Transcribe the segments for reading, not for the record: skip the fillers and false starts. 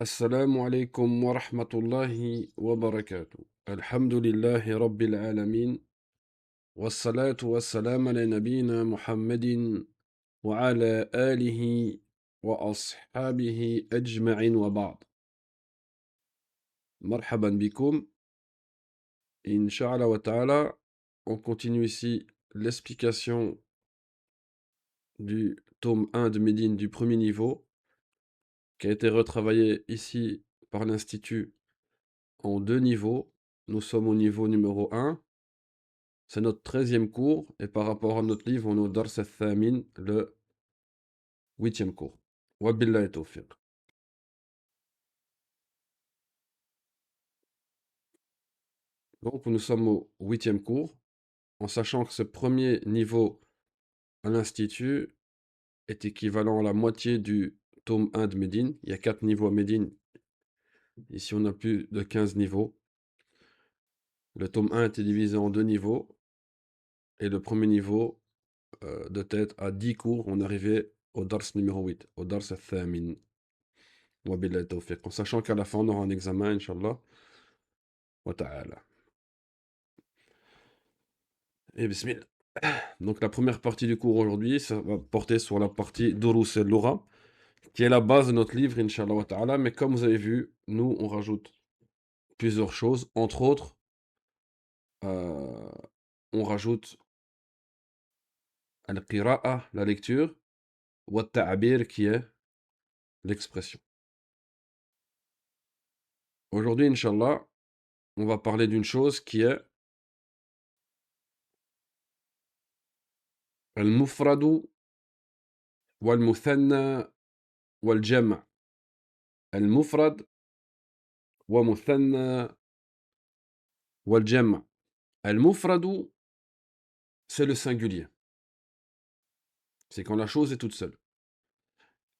السلام عليكم ورحمة الله وبركاته. الحمد لله رب العالمين، والصلاة والسلام على نبينا محمد وعلى آله وأصحابه أجمعين وبعض. مرحبا بكم. Inch'Allah wa ta'ala, on continue ici l'explication du tome 1 de Médine du premier niveau, qui a été retravaillé ici par l'Institut en deux niveaux. Nous sommes au niveau numéro 1. C'est notre 13e cours, et par rapport à notre livre, on est au Dars al-Thamin, le 8e cours. Wabillahi tawfiq. Donc, nous sommes au 8e cours, en sachant que ce premier niveau à l'Institut est équivalent à la moitié du tome 1 de Médine. Il y a 4 niveaux à Médine. Ici, on a plus de 15 niveaux. Le tome 1 était divisé en deux niveaux, et le premier niveau, de tête, à 10 cours, on arrivait au Dars numéro 8, au Dars al-Thamin. Wabillahi tawfiq. En sachant qu'à la fin, on aura un examen, Inch'Allah. Wa ta'ala. Et bismillah. Donc la première partie du cours aujourd'hui, ça va porter sur la partie Durus al-Lugha, qui est la base de notre livre, Inch'Allah wa ta'ala. Mais comme vous avez vu, nous, on rajoute plusieurs choses. Entre autres, euh, on rajoute al-qira'a, la lecture, wa ta'abir, qui est l'expression. Aujourd'hui, Inch'Allah, on va parler d'une chose qui est al-mufradu wal-muthanna wal-jam'. Al-mufrad wa muthanna wal-jam'. Al-mufradu, c'est le singulier. C'est quand la chose est toute seule.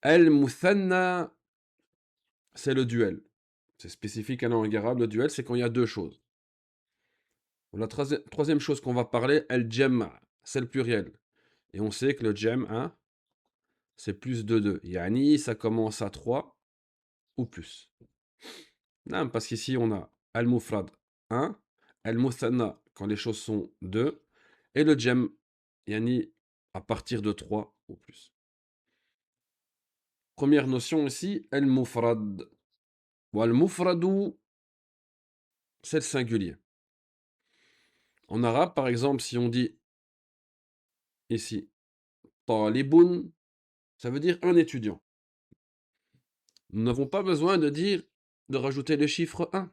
Al-muthanna, c'est le duel. C'est spécifique à la langue arabe. Le duel, c'est quand il y a deux choses. La troisième chose qu'on va parler, al-jam', c'est le pluriel. Et on sait que le jam', hein, c'est plus de 2. Yani, ça commence à 3 ou plus. Non, parce qu'ici, on a al-mufrad 1, al-muthanna quand les choses sont 2, et le jam', yani, à partir de 3 ou plus. Première notion ici, al-mufrad. Wal-mufradu, c'est le singulier. En arabe, par exemple, si on dit ici talibun, ça veut dire un étudiant. Nous n'avons pas besoin de rajouter le chiffre 1.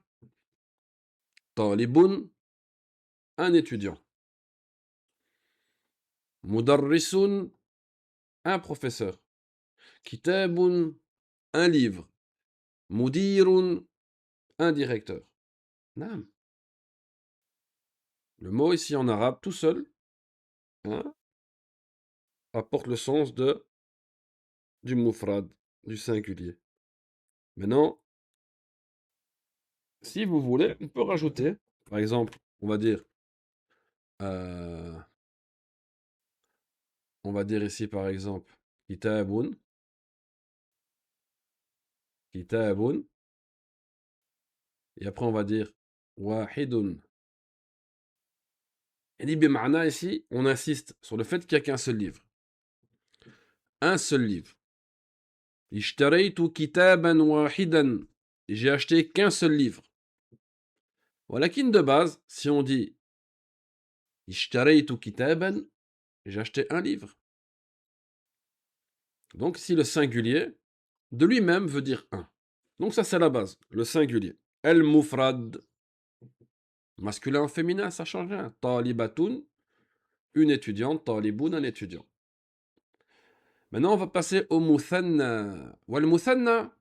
Talibun, un étudiant. Mudarrisun, un professeur. Kitabun, un livre. Mudirun, un directeur. Naam. Le mot ici en arabe, tout seul, hein, apporte le sens du mufrad, du singulier. Maintenant, si vous voulez, on peut rajouter, par exemple, on va dire ici par exemple kitabun, kitabun, et après on va dire wahidun. Et dit bima'na ici, on insiste sur le fait qu'il n'y a qu'un seul livre. Un seul livre. Ishtaraytu kitaban wahidan. J'ai acheté qu'un seul livre. Walakin de base, si on dit Ishtaraytu kitaban, j'ai acheté un livre. Donc si le singulier de lui-même veut dire un. Donc ça c'est la base, le singulier. El-mufrad. Masculin, féminin, ça change rien. Talibatun, une étudiante. Taliboun, un étudiant. Maintenant on va passer au muthanna. Wal muthanna,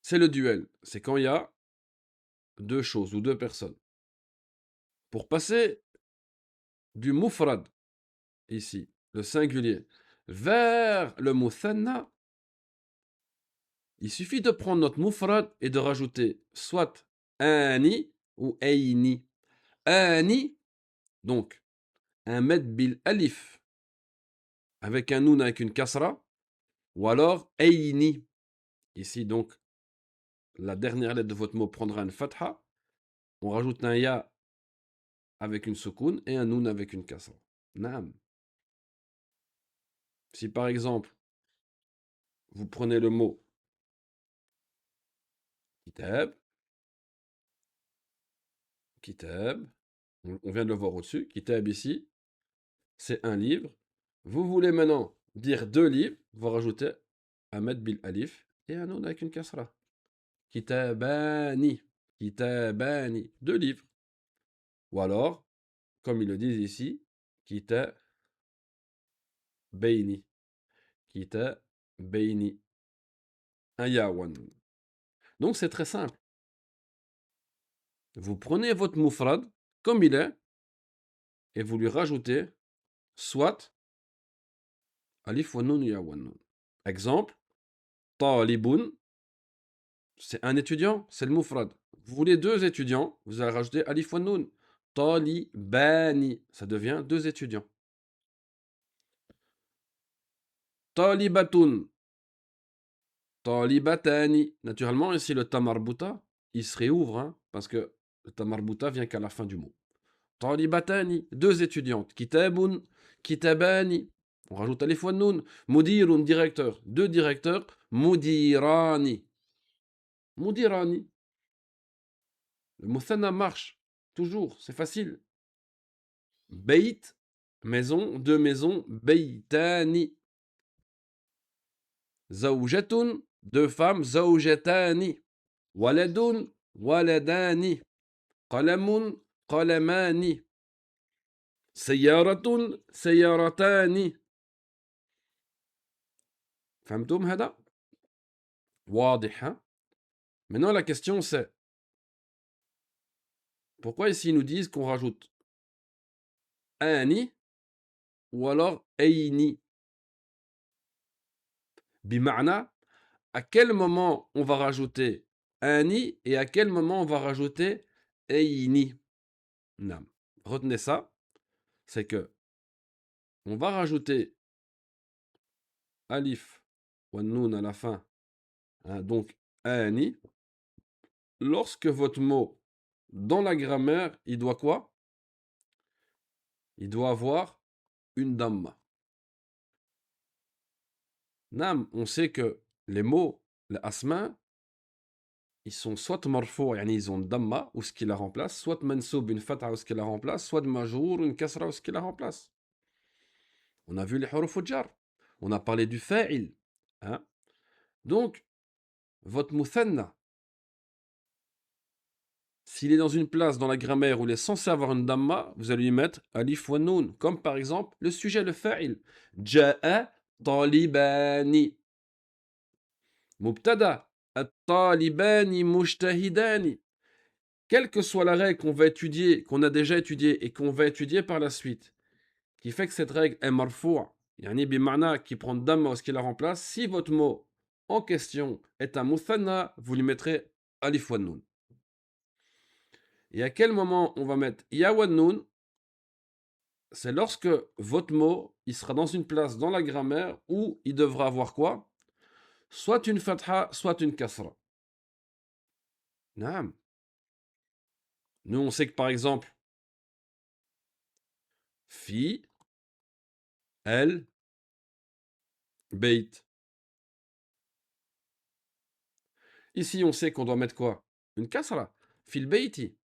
c'est le duel. C'est quand il y a deux choses ou deux personnes. Pour passer du mufrad, ici, le singulier, vers le muthanna, il suffit de prendre notre mufrad et de rajouter soit ani ou ayni. Ani, donc un med bil alif avec un noun avec une kasra, ou alors ayni Ici, donc, la dernière lettre de votre mot prendra une fatha. On rajoute un ya avec une soukoun et un noun avec une kasra. Naam. Si par exemple, vous prenez le mot kitab, kitab, on vient de le voir au-dessus, kitab ici, c'est un livre. Vous voulez maintenant dire deux livres, vous rajoutez Ahmed bil alif et un noun avec une kasra. Kitabani, kitabani, deux livres. Ou alors, comme ils le disent ici, kitabaini, kitabaini, un ya ou un noun. Donc c'est très simple. Vous prenez votre moufrad comme il est et vous lui rajoutez soit alif wa noun ya wa noun. Exemple, talibun, c'est un étudiant, c'est le moufrad. Vous voulez deux étudiants, vous allez rajouter alif wa noun. Talibani, ça devient deux étudiants. Talibatun, talibatani. Naturellement, ici le tamarbuta, il se réouvre, hein, parce que le tamarbuta vient qu'à la fin du mot. Talibatani, deux étudiantes. Kitabun, kitabani. On rajoute alif wa noun. Mudirun, directeur. Deux directeurs. Mudirani. Mudirani. Le muthanna marche. Toujours, c'est facile. Beit, maison. Deux maisons. Beitani. Zawjatun, deux femmes. Zawjatani. Waladun, waladani. Qalamun, qalamani. سيارة سيارتان. فهمتم هذا؟ واضح, hein? Maintenant, la question c'est pourquoi ici ils nous disent qu'on rajoute ani ou alors aini? Bima'na, à quel moment on va rajouter ani et à quel moment on va rajouter aini? Non. Retenez ça, c'est que on va rajouter alif ou noun à la fin, hein, donc ani, lorsque votre mot dans la grammaire, il doit quoi? Il doit avoir une damma. Nam, on sait que les mots, les asma, ils sont soit marfou, yani ils ont damma ou ce qui la remplace, soit mansoub, une fatha ou ce qui la remplace, soit majour, une kasra ou ce qui la remplace. On a vu les huruf jar. On a parlé du fa'il. Hein? Donc, votre muthanna, s'il est dans une place dans la grammaire où il est censé avoir une damma, vous allez lui mettre alif wa noun. Comme par exemple le sujet, le fa'il. Ja'a talibani. Mubtada. At-talibani mujtahidani. Quelle que soit la règle qu'on va étudier, qu'on a déjà étudiée et qu'on va étudier par la suite, qui fait que cette règle est marfoua, yani bima'na qui prend damma ou ce qui la remplace, si votre mot en question est un muthanna, vous lui mettrez alif wa noun. Et à quel moment on va mettre ya wa noun? C'est lorsque votre mot, il sera dans une place dans la grammaire où il devra avoir quoi? Soit une fatha, soit une kasra. Naam. Nous, on sait que par exemple, fi, el, beit. Ici, on sait qu'on doit mettre quoi? Une kasra. Fil beiti.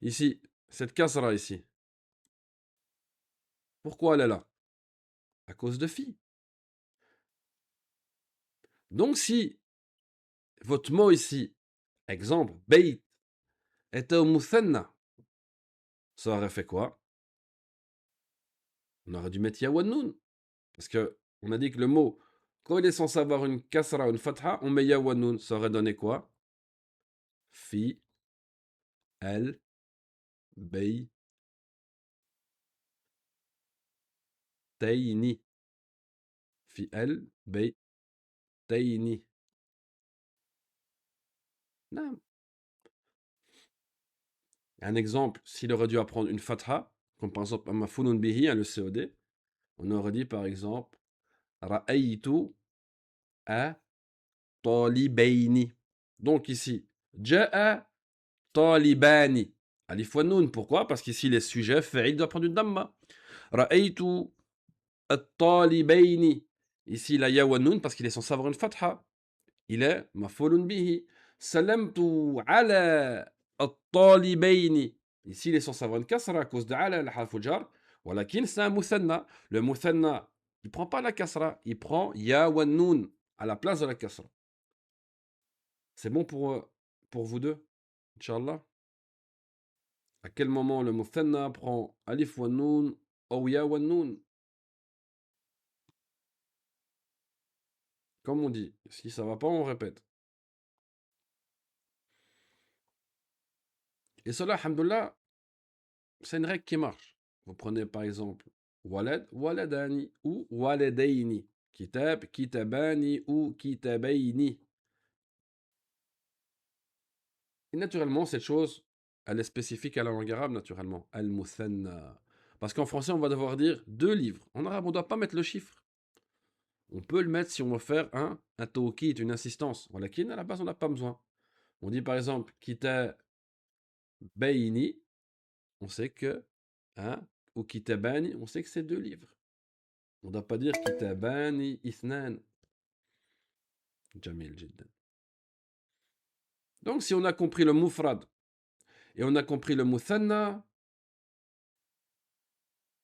Ici, cette kasra ici. Pourquoi elle est là? À cause de fi. Donc, si votre mot ici, exemple, beit, était au muthanna, ça aurait fait quoi? On aurait dû mettre yawanoun. Parce que on a dit que le mot, quand il est censé avoir une kasra ou une fatha, on met yawanoun. Ça aurait donné quoi? Fi, el, bey, tayni. Fi, el, bey, tayni. Non. Un exemple, s'il aurait dû apprendre une fatha, comme par exemple ma funun bihi, le COD, on aurait dit par exemple Ra'aytu a Talibaini. Donc ici, Ja'a talibani. Alif wa noun. Pourquoi? Parce qu'ici, les sujets, fa'il doit prendre une damma. Ra'aytu at-talibaini. Ici, la ya wa noun parce qu'il est censé avoir une fatha. Il est maf'ulun bihi. Salamtu ala at-talibaini. Ici, il est censé avoir une kasra à cause de ala, la harf jar. Walakin, c'est un muthanna. Le muthanna, il ne prend pas la kasra, il prend ya wa noun à la place de la kasra. C'est bon pour vous deux, Inch'Allah? À quel moment le muthanna prend alif wa noun ou ya wa noun? Comme on dit. Si ça va pas, on répète. Et cela, alhamdoulilah, c'est une règle qui marche. Vous prenez par exemple walad, waladani ou waladaini. Kitab, kitabani ou kitabaini. Et naturellement, cette chose, elle est spécifique à la langue arabe, naturellement. Al-muthanna. Parce qu'en français, on va devoir dire 2 livres. En arabe, on ne doit pas mettre le chiffre. On peut le mettre si on veut faire un tawkid, une insistance. Voilà, qui à la base, on n'a pas besoin. On dit par exemple kitabaini, on sait que, ou kitabani, on sait que c'est 2 livres. On ne doit pas dire kitabani ithnan. Jamil jiddan. Donc, si on a compris le mufrad et on a compris le muthanna,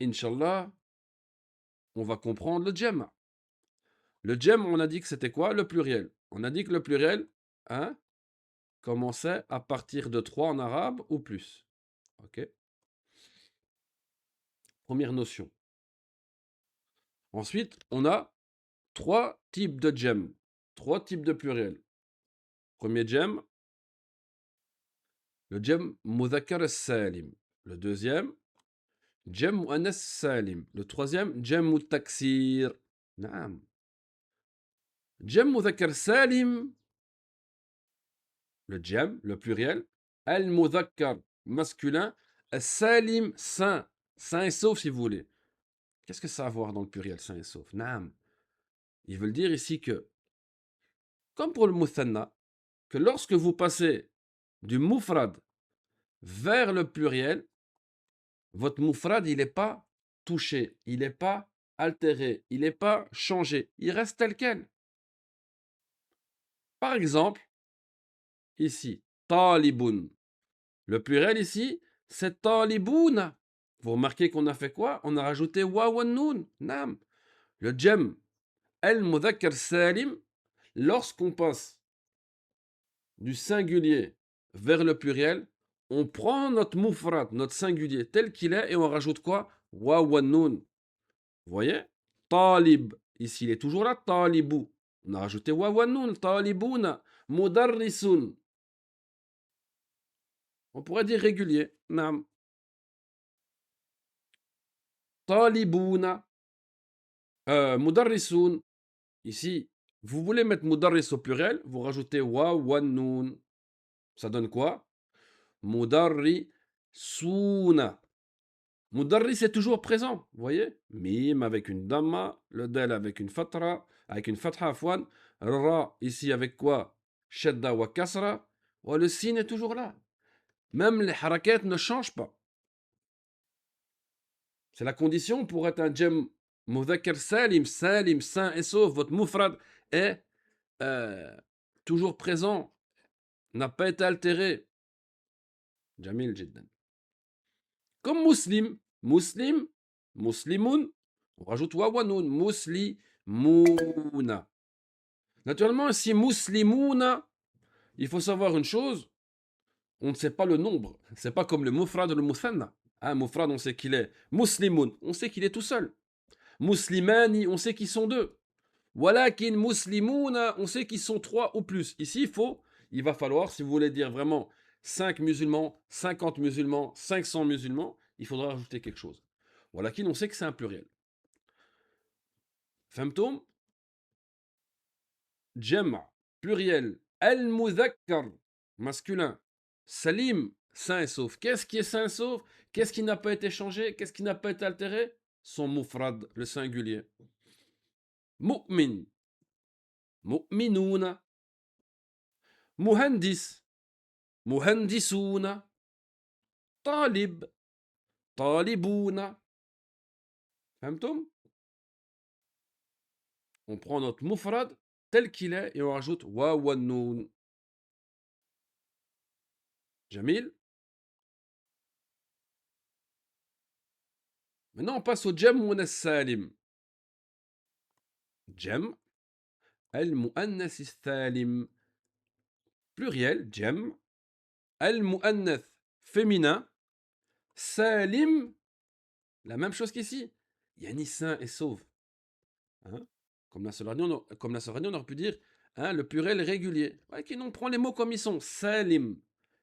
Inch'Allah, on va comprendre le jam'. Le jam', on a dit que c'était quoi? Le pluriel. On a dit que le pluriel commençait à partir de 3 en arabe ou plus. Ok? Première notion. Ensuite, on a 3 types de jam', 3 types de pluriel. Premier jam', le jam' mudhakkar salim. Le deuxième, jam' muannas salim. Le troisième, jam' taksir. Naam. Jam' mudhakkar salim, le jam', le pluriel, al-mudhakkar masculin, salim sain, sain et sauf si vous voulez. Qu'est-ce que ça a à voir dans le pluriel sain et sauf? Naam. Ils veulent dire ici que, comme pour le muthanna, que lorsque vous passez du mufrad vers le pluriel, votre mufrad, il n'est pas touché, il n'est pas altéré, il n'est pas changé, il reste tel quel. Par exemple, ici, talibun. Le pluriel ici, c'est talibouna. Vous remarquez qu'on a fait quoi? On a rajouté waw noun. Nam. Le jam, al-mudhakkar salim, lorsqu'on passe du singulier vers le pluriel, on prend notre mufrad, notre singulier tel qu'il est et on rajoute quoi? Waw noun. Vous voyez? Talib. Ici, il est toujours là, talibou. On a rajouté waw noun, talibouna. Mudarrisun. On pourrait dire régulier. Nam. Talibouna. Mudarrisun. Ici, vous voulez mettre mudarris au pluriel, vous rajoutez waw noun. Ça donne quoi? Mudarri souna. Mudarris est toujours présent, vous voyez? Mim avec une damma, le del avec une fatra, avec une fatha afwan, ra ici avec quoi? Shadda wa kasra, wa le sin est toujours là. Même les harakat ne changent pas. C'est la condition pour être un jam mudhakkar salim, salim, sain et sauf. Votre mufrad est toujours présent, n'a pas été altéré. Jamil jiddan. Comme muslim, muslim, muslimun, on rajoute wawanoun, muslimuna. Naturellement, si muslimuna, il faut savoir une chose, on ne sait pas le nombre. C'est pas comme le mufrad ou le muthanna. Un mufrad, on sait qu'il est muslimun, on sait qu'il est tout seul. Muslimani, on sait qu'ils sont 2. Walakin muslimouna, on sait qu'ils sont 3 ou plus. Ici, il va falloir, si vous voulez dire vraiment 5 musulmans, 50 musulmans, 500 musulmans, il faudra rajouter quelque chose. Walakin, on sait que c'est un pluriel. Femtom, jam', pluriel, al-mudhakkar, masculin, salim, sain et sauf. Qu'est-ce qui est sain et sauf? Qu'est-ce qui n'a pas été changé? Qu'est-ce qui n'a pas été altéré? Son mufrad, le singulier. Mu'min, mu'minouna, مهندس، مهندسون، طالب، طالبون. فهمتم؟ On prend notre mufrad tel qu'il est et on rajoute waw wa noun. Jamil. Maintenant, on passe au jam ou salim. Jam, al-mu'annas salim. Pluriel, jam, al-mu'annas féminin, salim, la même chose qu'ici. Yani sain et sauve. Hein? Comme la sœur on aurait pu dire hein, le pluriel régulier. Ouais, qui on prend les mots comme ils sont. Salim.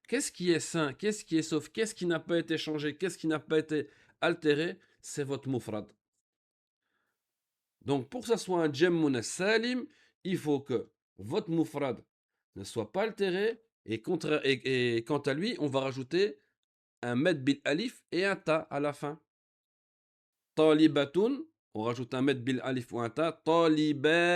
Qu'est-ce qui est sain? Qu'est-ce qui est sauf? Qu'est-ce qui n'a pas été changé? Qu'est-ce qui n'a pas été altéré? C'est votre mufrad. Donc, pour que ça soit un jammun salim, il faut que votre mufrad ne soit pas altéré et quant à lui, on va rajouter un med bil alif et un ta à la fin. Talibatun, on rajoute un med bil alif ou un ta. Talibatun.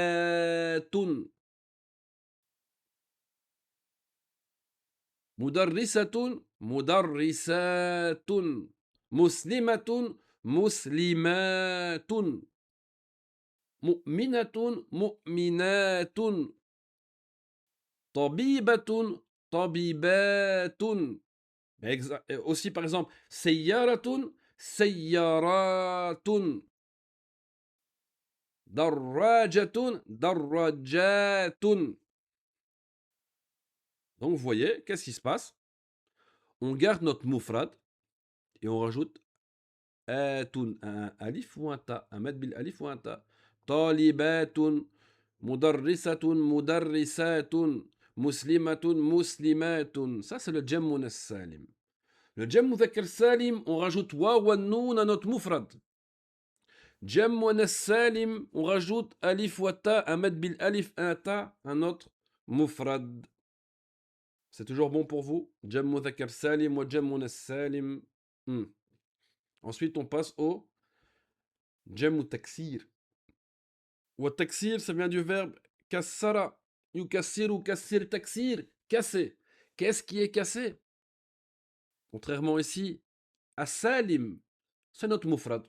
Mudarrisatun, mudarrisatun. Muslimatun, muslimatun. Mu'minatun, mu'minatun. Tabibatun, tabibatun. Aussi, par exemple, sayyaratun, sayyaratun. Darrajatun, darrajatun. Donc, vous voyez, qu'est-ce qui se passe? On garde notre mufrad et on rajoute atun, un alif ou un ta, un mad bil alif ou un ta. Talibatun, mudarrisatun, mudarrisatun, muslimatun, muslimatun. Ça, c'est le jammun salim. Le jam mudhakkar salim, on rajoute waw wa noun à notre mufrad. Jam muannas salim, on rajoute alif wa ta, un mad bil alif, un ta, un autre mufrad. C'est toujours bon pour vous? Jam mudhakkar salim wa jam muannas salim. Ensuite, on passe au jam taksir. Wa taksir, ça vient du verbe kassara. Yukassiru, kassir, taksir, casser. Qu'est-ce qui est cassé? Contrairement ici à salim, c'est notre mufrad.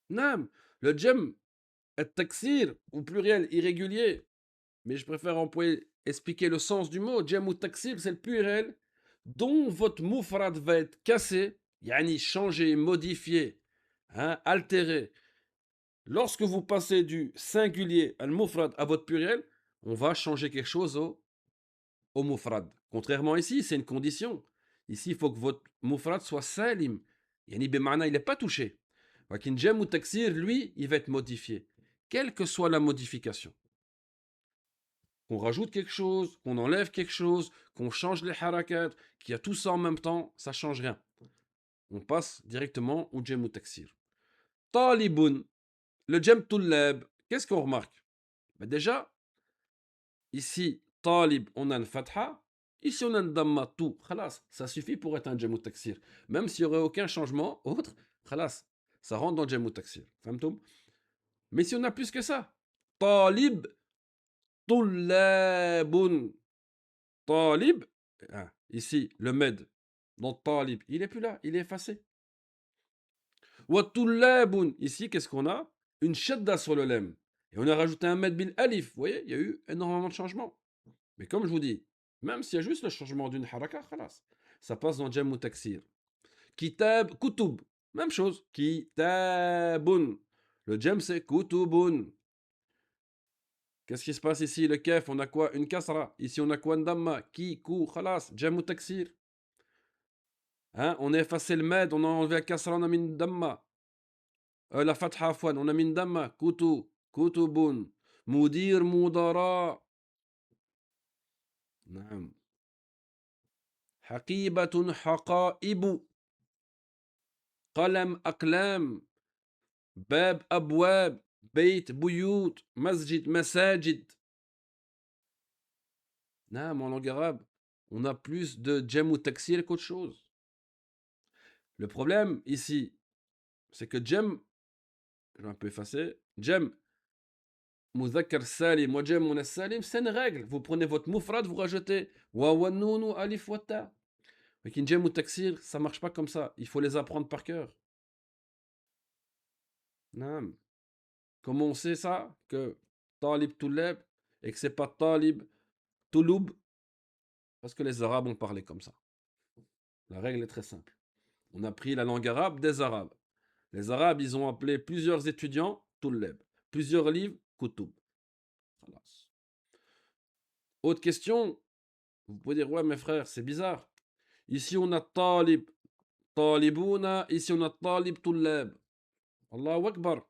Nam, le jam taksir, ou pluriel irrégulier, mais je préfère expliquer le sens du mot. Jam ou taksir, c'est le pluriel dont votre mufrad va être cassé, yani changé, modifié, hein, altéré. Lorsque vous passez du singulier al mufrad à votre pluriel, on va changer quelque chose au mufrad. Contrairement ici, c'est une condition. Ici, il faut que votre mufrad soit salim. Yani bimana, il n'est pas touché. Lakin jam ou taksir, lui, il va être modifié. Quelle que soit la modification. Qu'on rajoute quelque chose, qu'on enlève quelque chose, qu'on change les harakat, qu'il y a tout ça en même temps, ça ne change rien. On passe directement au jam ou taksir. Talibun, le jam tullab, qu'est-ce qu'on remarque? Déjà, ici, talib, on a une fatha. Ici, on a une damma, tout. Khalas, ça suffit pour être un jam ou taksir. Même s'il n'y aurait aucun changement autre, khalas, ça rentre dans jam ou taksir. Famtoum? Mais si on a plus que ça, talib, tullabun. Talib, ici, le med, dans talib, il n'est plus là, il est effacé. Wa tullabun, ici, qu'est-ce qu'on a? Une shadda sur le lem. Et on a rajouté un med bil alif. Vous voyez, il y a eu énormément de changements. Mais comme je vous dis, même s'il y a juste le changement d'une haraka, khalas, ça passe dans jam ou taksir. Kitab, kutub, même chose. Kitabun. Le jam, c'est kutubun. Qu'est-ce qui se passe ici? Le kef, on a quoi? Une kasra. Ici, on a quoi? Une damma. Ki, ku, khalas, jam ou taksir. Hein? On a effacé le med, on a enlevé la kasra, on a mis une damma. La fatha afwan, on a mis une damma. Kutu, kutubun. Mudir, mudara. نعم. حقيبة حقائب. قلم أقلام. باب أبواب. بيت بيوت. مسجد مساجد. نعم, en langue arabe, on a plus de jam ou taksir qu'autre chose. Le problème ici, c'est que jam, je vais un peu effacer, jam, Mudhakkar salim wa jam muannath salim, c'est une règle. Vous prenez votre mufrad, vous rajoutez wa wa noun ou alif wa ta. Mais kin jam ou taksir, ça marche pas comme ça. Il faut les apprendre par cœur. Naam. Comment on sait ça? Que talib tulab et que c'est pas talib touloub? Parce que les Arabes ont parlé comme ça. La règle est très simple. On a pris la langue arabe des Arabes. Les Arabes, ils ont appelé plusieurs étudiants tulab, plusieurs livres kutub. Khalas. Autre question, vous pouvez dire, ouais, mes frères, c'est bizarre. Ici, on a talib, talibouna, ici, on a talib tullab. Allahu Akbar.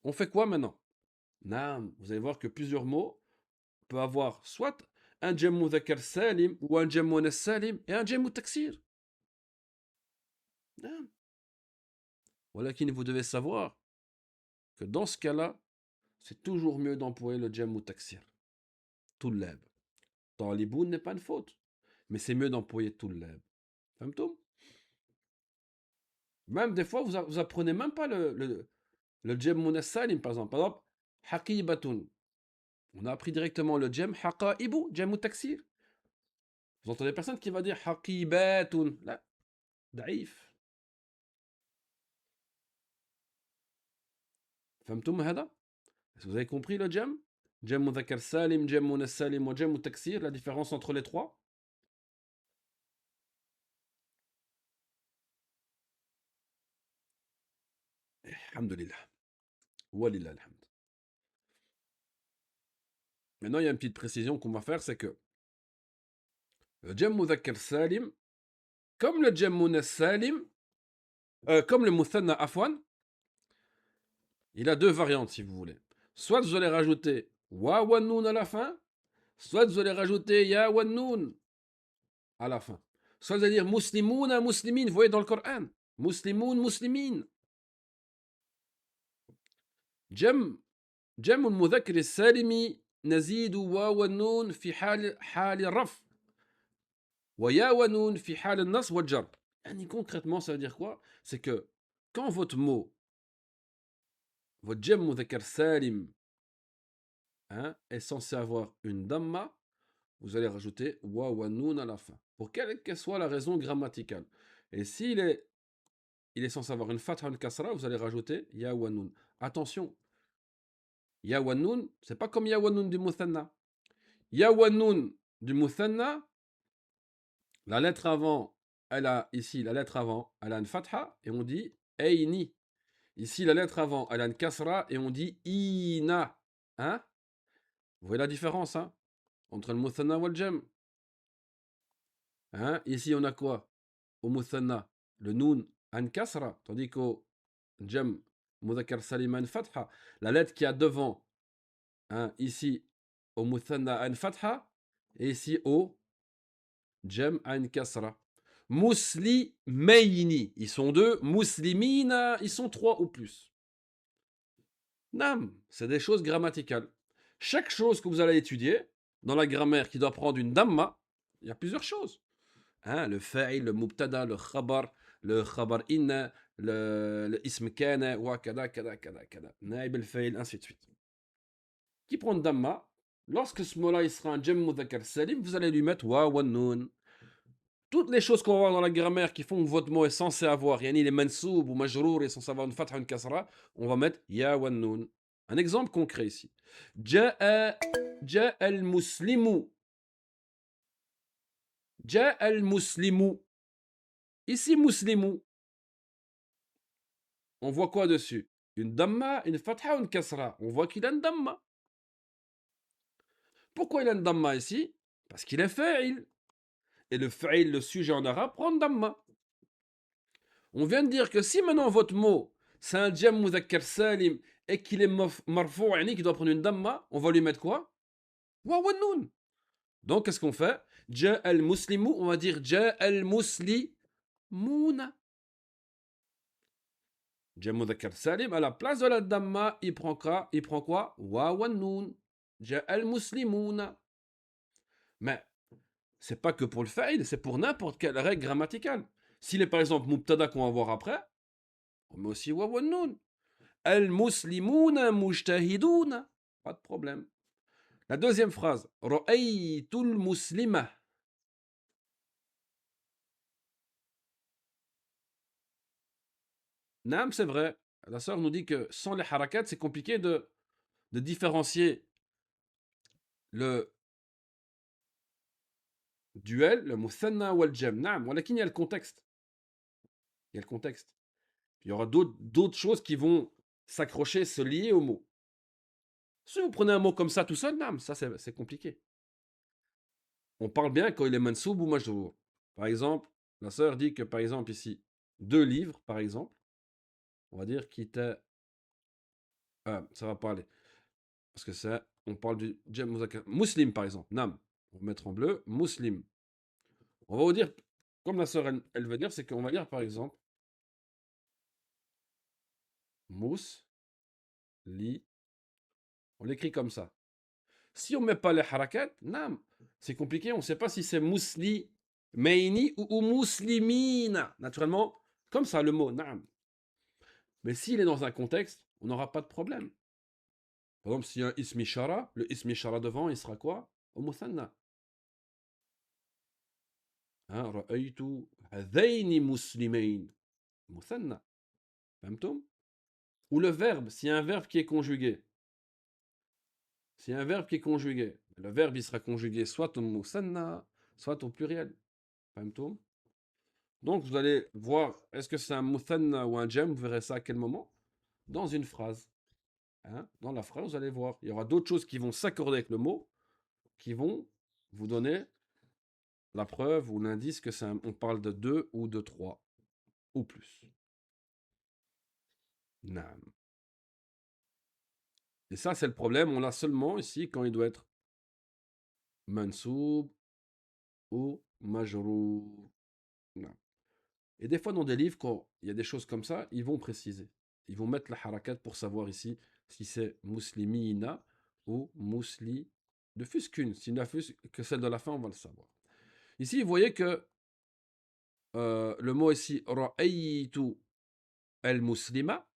On fait quoi maintenant? Naam, vous allez voir que plusieurs mots peuvent avoir soit un jam mudhakkar salim ou un jam muannath salim et un jam taksir. Naam. Walakin vous devez savoir que dans ce cas-là, c'est toujours mieux d'employer le jam taksir. Tullab. Taliboun n'est pas une faute, mais c'est mieux d'employer tullab. Fahmtoum? Même des fois, vous apprenez même pas le jem muannath salim, par exemple. Par exemple, haqibatun. On a appris directement le jem haqaibu, jem ou taksir. Vous entendez personne qui va dire haqibatun. Là, daif. Famtum hada? Est-ce que vous avez compris le jem? Jem mudhakkar salim, jem muannath salim ou jem ou taksir, la différence entre les trois? Alhamdulillah. Walillah alhamd. Maintenant, il y a une petite précision qu'on va faire, c'est que le jem mudhakkar salim, comme le jem muannath salim, comme le muthanna afwan, il a deux variantes si vous voulez. Soit vous allez rajouter wa wa noun à la fin, soit vous allez rajouter ya wa noun à la fin. Soit vous allez dire muslimouna muslimin, vous voyez dans le Coran. Muslimoun muslimin. Jam المذكر السالم نزيد واو النون في حال الرفع ويا ونون في حال النصب والجر. يعني concrètement ça veut dire quoi? C'est que quand votre mot, votre jam mudhakkar salim, hein, est censé avoir une damma, vous allez rajouter wa wa noun à la fin, pour quelle que soit la raison grammaticale. Et s'il est, il est censé avoir une fatha, une kasra, vous allez rajouter ya wa noun. Attention, ya wa noun, c'est pas comme ya wa noun du muthanna. Ya wa noun du muthanna, la lettre avant, elle a ici la lettre avant, elle a une fatha et on dit ayni. Ici la lettre avant, elle a une kasra et on dit ina. Hein? Vous voyez la différence, hein, entre le muthanna et le jam. Hein? Ici on a quoi? Au muthanna, le noun a une kasra, tandis qu'au jam mudhakkar salim a une fatha. La lettre qui a devant, hein, ici au muthanna a une fatha et ici au jam a une kasra. Muslimayni, ils sont deux. Muslimina, ils sont trois ou plus. Nam, c'est des choses grammaticales. Chaque chose que vous allez étudier dans la grammaire qui doit prendre une damma, il y a plusieurs choses. Hein, le fa'il, le mubtada, le khabar inna, le ism kana, wa kada, kada, kada, kada, naib al-fa'il, ainsi de suite. Qui prend une damma, lorsque ce mot-là il sera un jam mudhakkar salim, vous allez lui mettre wa wa noun. Toutes les choses qu'on va voir dans la grammaire qui font que votre mot est censé avoir, yani les mansoub ou majrour est censé avoir une fatha ou une kasra, on va mettre ya wa noun. Un exemple concret ici. Ja'a al-muslimu. Ja'a al-muslimu. Ici, muslimu. On voit quoi dessus? Une damma, une fatha ou une kasra? On voit qu'il a une damma. Pourquoi il a une damma ici? Parce qu'il est fa'il. Et le fa'il, le sujet en arabe, prend une damma. On vient de dire que si maintenant votre mot, c'est un jam mudhakkar salim et qu'il est marfou', yani qu'il doit prendre une damma, on va lui mettre quoi? Wa wa noun. Donc qu'est-ce qu'on fait? Ja al-muslimu, on va dire ja al-muslimuna. Jam mudhakkar salim, à la place de la damma, il prend quoi? Wa wa noun. Ja al-muslimuna. Mais c'est pas que pour le fa'il, c'est pour n'importe quelle règle grammaticale. S'il est par exemple mubtada qu'on va voir après, on met aussi wa wa noun. Al-muslimuna mujtahiduna. Pas de problème. La deuxième phrase. Ra'aytul muslima. Naam, c'est vrai. La sœur nous dit que sans les harakat, c'est compliqué de différencier le duel, le muthanna ou le jam. Naam, walakin il y a le contexte. Il y a le contexte. Il y aura d'autres choses qui vont s'accrocher, se lier au mot. Si vous prenez un mot comme ça tout seul, naam, ça c'est compliqué. On parle bien quand il est mansoub ou majrour. Par exemple, la sœur dit que, par exemple, ici, 2 livres, par exemple, on va dire qu'il était... Ah, ça va pas aller. Parce que c'est... On parle du jam muzakkar. Muslim, par exemple. Nam. On va mettre en bleu. Muslim. On va vous dire, comme la sœur, elle veut dire, c'est qu'on va dire, par exemple, mous, li. On l'écrit comme ça. Si on met pas les harakat, nam, c'est compliqué. On ne sait pas si c'est mousli, meini ou muslimina. Naturellement, comme ça, le mot, nam. Mais s'il est dans un contexte, on n'aura pas de problème. Par exemple, s'il y a un ismi shara, le ismi shara devant, il sera quoi? Au muthanna. Hein, ra'aytu hadaini muslimain. Muthanna. Fahmtum? Ou le verbe, s'il y a un verbe qui est conjugué. S'il y a un verbe qui est conjugué, le verbe il sera conjugué soit au muthanna, soit au pluriel. Fahmtum? Donc vous allez voir, est-ce que c'est un muthanna ou un jam? Vous verrez ça à quel moment? Dans une phrase. Hein? Dans la phrase, vous allez voir. Il y aura d'autres choses qui vont s'accorder avec le mot, qui vont vous donner la preuve ou l'indice que on parle de 2 ou de 3 ou plus. Naam. Et ça, c'est le problème. On l'a seulement ici quand il doit être mansoub ou majrou. Et des fois, dans des livres, quand il y a des choses comme ça, ils vont préciser. Ils vont mettre la harakat pour savoir ici si c'est muslimina ou musli. De fût qu'une. S'il n'y a que celle de la fin, on va le savoir. Ici, vous voyez que le mot ici, ra'aytu al-muslima.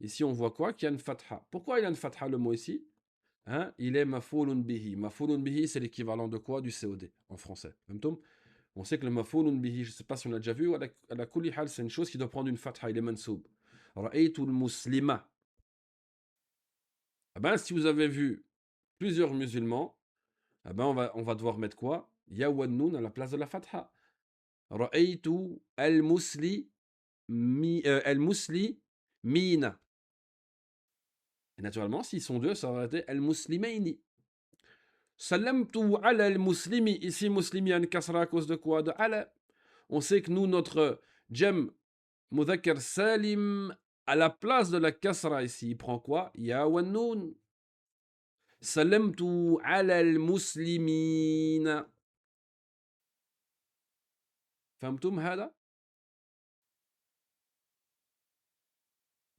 Ici, on voit quoi? Qu'il y a une fatha. Pourquoi il y a une fatha, le mot ici? Hein? Il est mafoulun bihi. Mafoulun bihi, c'est l'équivalent de quoi? Du COD en français. On sait que le mafoulun bihi, je ne sais pas si on l'a déjà vu, à la kulli hal, c'est une chose qui doit prendre une fatha, il est mansoub. Ra'aytu al-muslima. Eh ben, si vous avez vu plusieurs musulmans, eh ben, on va devoir mettre quoi? Ya wa nun à la place de la fatha. Ra'aytu al-musli al-muslimina. Et naturellement, s'ils sont deux, ça aurait été al-muslimaini. Salamtu ala al-muslimi. Ici, muslimi a une kasra à cause de quoi? De ala. On sait que nous, notre jam mudhakkar salim, à la place de la kasra ici, il prend quoi? Ya wa nun. Salamtu ala al-muslimina. فهمتم هذا؟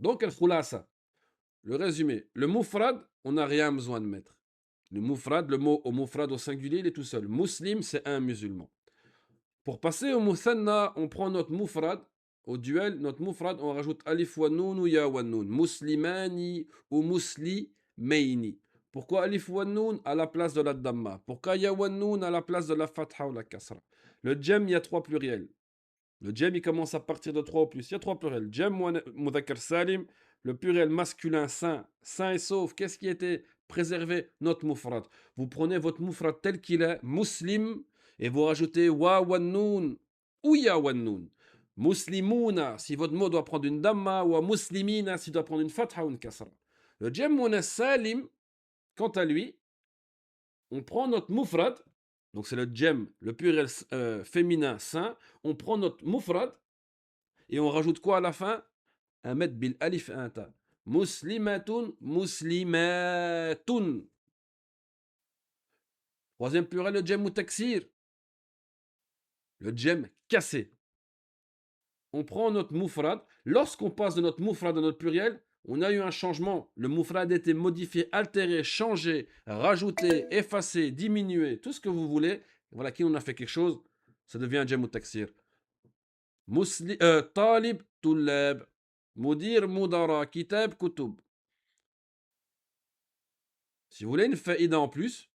Donc, al-khulasa. Le résumé. Le mufrad, on n'a rien besoin de mettre. Le mufrad, le mot au mufrad au singulier, il est tout seul. Muslim, c'est un musulman. Pour passer au muthanna, on prend notre mufrad. Au duel, notre mufrad, on rajoute alif wa nun ou ya wa nun. Muslimani ou muslimaini. Pourquoi alif wa nun à la place de la damma? Pourquoi ya wa nun à la place de la fatha ou la kasra? Le jam, il y a 3 pluriels. Le jam, il commence à partir de 3 ou plus. Il y a 3 pluriels. Jam mudhakkar salim, le pluriel masculin sain, sain et sauf. Qu'est-ce qui était préservé? Notre mufrad. Vous prenez votre mufrad tel qu'il est, muslim, et vous rajoutez wa wan nun ou ya wan nun. Muslimuna, si votre mot doit prendre une damma, ou muslimina, s'il doit prendre une fatha ou une kasra. Le jam muannas salim, quant à lui, on prend notre mufrad, donc c'est le jam, le pluriel féminin sain, on prend notre mufrad et on rajoute quoi à la fin? Un met bil alif un ta. Muslimatun, muslimatun. Troisième pluriel, le jam ou taksir. Le jam cassé. On prend notre mufrad. Lorsqu'on passe de notre mufrad à notre pluriel, on a eu un changement. Le mufrad a été modifié, altéré, changé, rajouté, effacé, diminué, tout ce que vous voulez. Voilà, qui on a fait quelque chose, ça devient un jam ou taksir. Talib, tullab. Mudir, mudara, kitab, kutub. Si vous voulez une faïda en plus,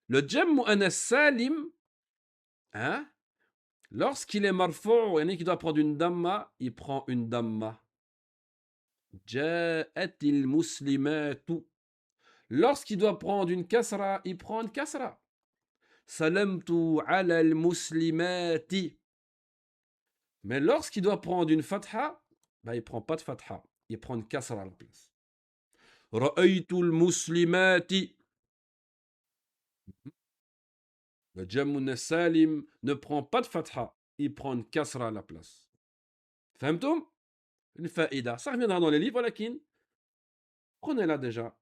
le jam mu'annas salim, hein, lorsqu'il est marfou', il doit prendre une damma, il prend une damma. Ja'atil muslimatu. Lorsqu'il doit prendre une kasra, il prend une kasra. Salamtu ala al-muslimati. Mais lorsqu'il doit prendre une fatha, bah, il ne prend pas de fatha. Il prend une kasra à la place. Ra'aytu al-muslimati. Le Jammun Salim ne prend pas de fatha. Il prend une kasra à la place. Fahmtoum? Une faïda. Ça reviendra dans les livres, lakin. Prenez-la déjà.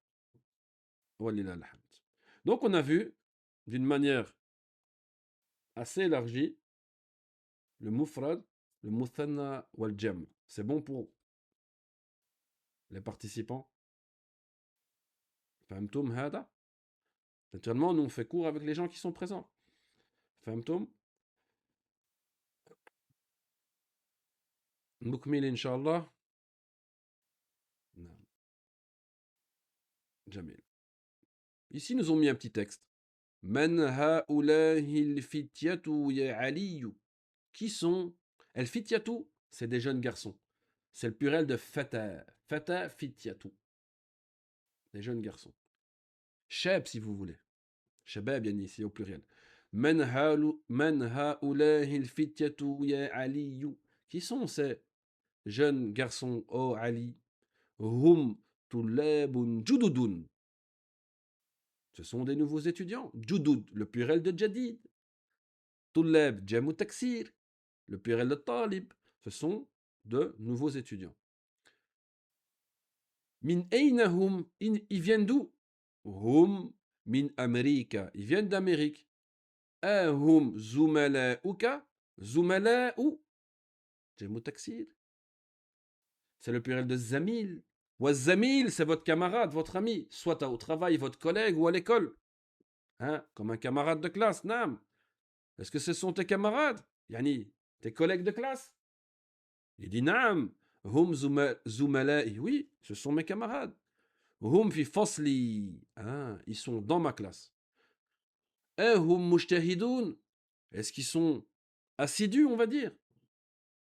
Walillah alhamd. Donc on a vu, d'une manière assez élargie, le mufrad, le muthanna ou le jam. C'est bon pour les participants. Fahmtoum hada? Naturellement, nous on fait cours avec les gens qui sont présents. Fahmtoum? Nukmil inshallah. Non. Jamil. Ici, nous ont mis un petit texte. Man ha'ulahil fityatu ya aliyu. Qui sont? El fityatu, c'est des jeunes garçons. C'est le pluriel de fata. Fata fityatu. Des jeunes garçons. Shab, si vous voulez. Shabab, bien ici, au pluriel. Man ha'ulahil fityatu ya aliyu. Qui sont ces jeunes garçons, oh Ali? Hum tullabun jududun. Ce sont des nouveaux étudiants. Judud, le pluriel de jadid. Tullab, jamu taksir, le pluriel de talib. Ce sont de nouveaux étudiants. Min aynahum, ils viennent d'où? Hum min Amerika, ils viennent d'Amérique. Ahum zumala'uka, zumala'u, jamu taksir. C'est le pluriel de zamil. Wa zamil, c'est votre camarade, votre ami, soit au travail, votre collègue ou à l'école. Hein? Comme un camarade de classe, nam. Est-ce que ce sont tes camarades? Yani, tes collègues de classe? Il dit Naam, hum zumala'i. Oui, ce sont mes camarades. Hum fi fasli. Ah, ils sont dans ma classe. Hum mujtahidoun. Est-ce qu'ils sont assidus, on va dire?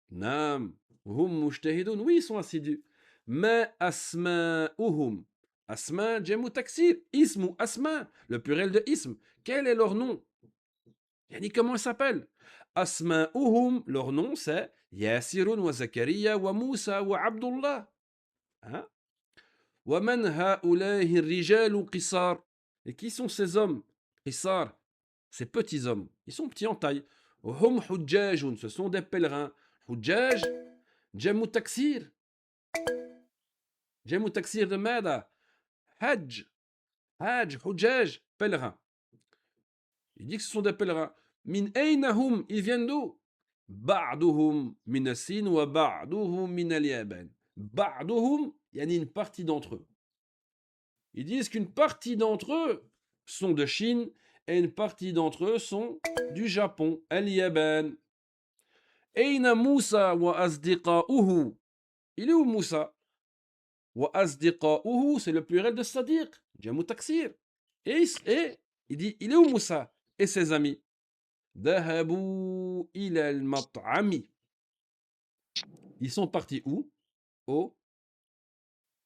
Naam, hum mujtahidoun. Oui, ils sont assidus. Ma asma'uhum. Asma, jamu taksir. Ismu, asma. Le pluriel de ism. Quel est leur nom? Yani, comment ils s'appellent? Asma'uhum, leur nom c'est Yasirun wa Zakaria wa Moussa wa Abdullah. Hein? Wa man ha'ulahi rijalu qisar. Et qui sont ces hommes? Qisar, ces petits hommes. Ils sont petits en taille. Hum hujjajun, ce sont des pèlerins. Hujjaj, jamu taksir. Jamu taksir de mada. Hajj. Hajj, hujjaj, pèlerins. Il dit que ce sont des pèlerins. Min aynahum, ils viennent d'où? Ba'duhum min as-Sin wa ba'duhum min al-Yaban. Ba'duhum, il y a une partie d'entre eux. Ils disent qu'une partie d'entre eux sont de Chine et une partie d'entre eux sont du Japon, al-Yaban. Ayna Moussa wa asdiqa'uhu. Il est où Moussa? Wa asdiqa'uhu, c'est le pluriel de Sadiq, jamu taksir. Et il dit, il est où Moussa et ses amis? Dahabu ila al-mat'ami. Ils sont partis où? Au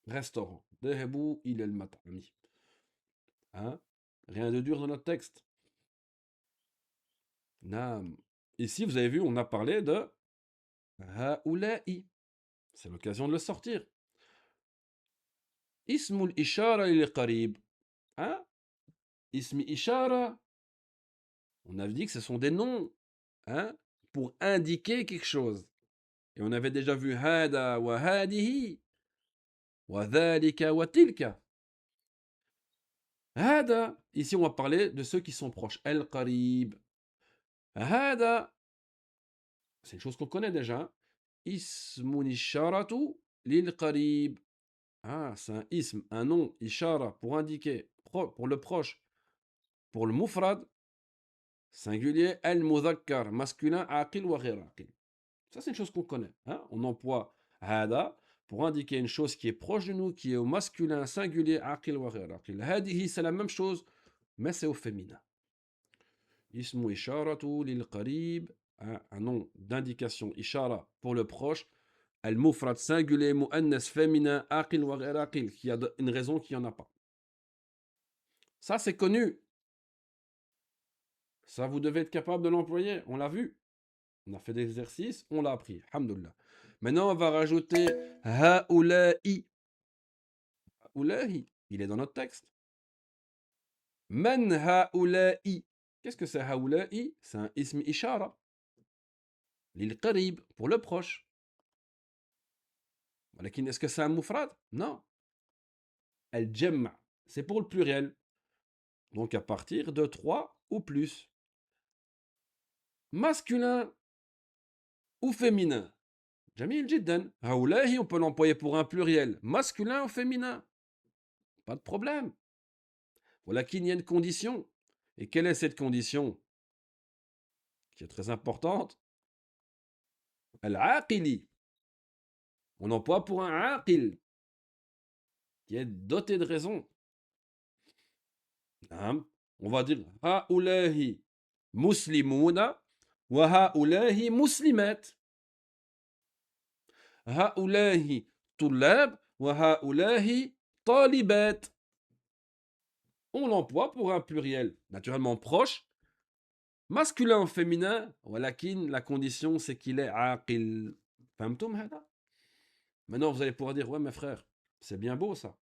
restaurant. Dahabu ila al-mat'ami. Hein? Rien de dur dans notre texte. Naam. Ici, vous avez vu, on a parlé de haula'i. C'est l'occasion de le sortir. Ismul ishara il qarib. Hein? Ismi ishara. On avait dit que ce sont des noms. Hein? Pour indiquer quelque chose. Et on avait déjà vu hada wa hadihi. Wa dhalika wa tilka. Hada. Ici, on va parler de ceux qui sont proches. Al-qarib. Hada. C'est une chose qu'on connaît déjà. Ismun isharatu lil qarib. Ah, c'est un ism, un nom, ishara, pour indiquer, pour le proche. Pour le mufrad, singulier, al-mudhakkar, masculin, aqil wa ghayr aqil. Ça, c'est une chose qu'on connaît. Hein? On emploie hada pour indiquer une chose qui est proche de nous, qui est au masculin singulier, aqil wa ghayr aqil. Hadihi, c'est la même chose, mais c'est au féminin. Ismu isharatu lil qarib, un nom d'indication, ishara pour le proche, al mufrad singulier, muannas féminin, aqil wa ghayr aqil, qui a une raison qui en a pas. Ça, c'est connu. Ça, vous devez être capable de l'employer. On l'a vu. On a fait des exercices, on l'a appris. Alhamdoulilah. Maintenant, on va rajouter haoula'i. Haoula'i, il est dans notre texte. Man haoula'i. Qu'est-ce que c'est haoula'i? C'est un ism ishara. Lil qarib, pour le proche. Lakin, est-ce que c'est un mufrad? Non. Al jam', c'est pour le pluriel. Donc à partir de 3 ou plus. Masculin ou féminin? Jamil jiddan. Haoula'i, on peut l'employer pour un pluriel. Masculin ou féminin? Pas de problème. Voilà qu'il y a une condition. Et quelle est cette condition? Qui est très importante. Al-aqili. On emploie pour un aqil, qui est doté de raison. On va dire haoulahi muslimuna wa haoulahi muslimat. Haoulahi tullab wa haoulahi talibat. On l'emploie pour un pluriel, naturellement proche, masculin ou féminin, walakin la condition c'est qu'il est aqil. Fahmtoum hada? Maintenant vous allez pouvoir dire, ouais mes frères, c'est bien beau ça.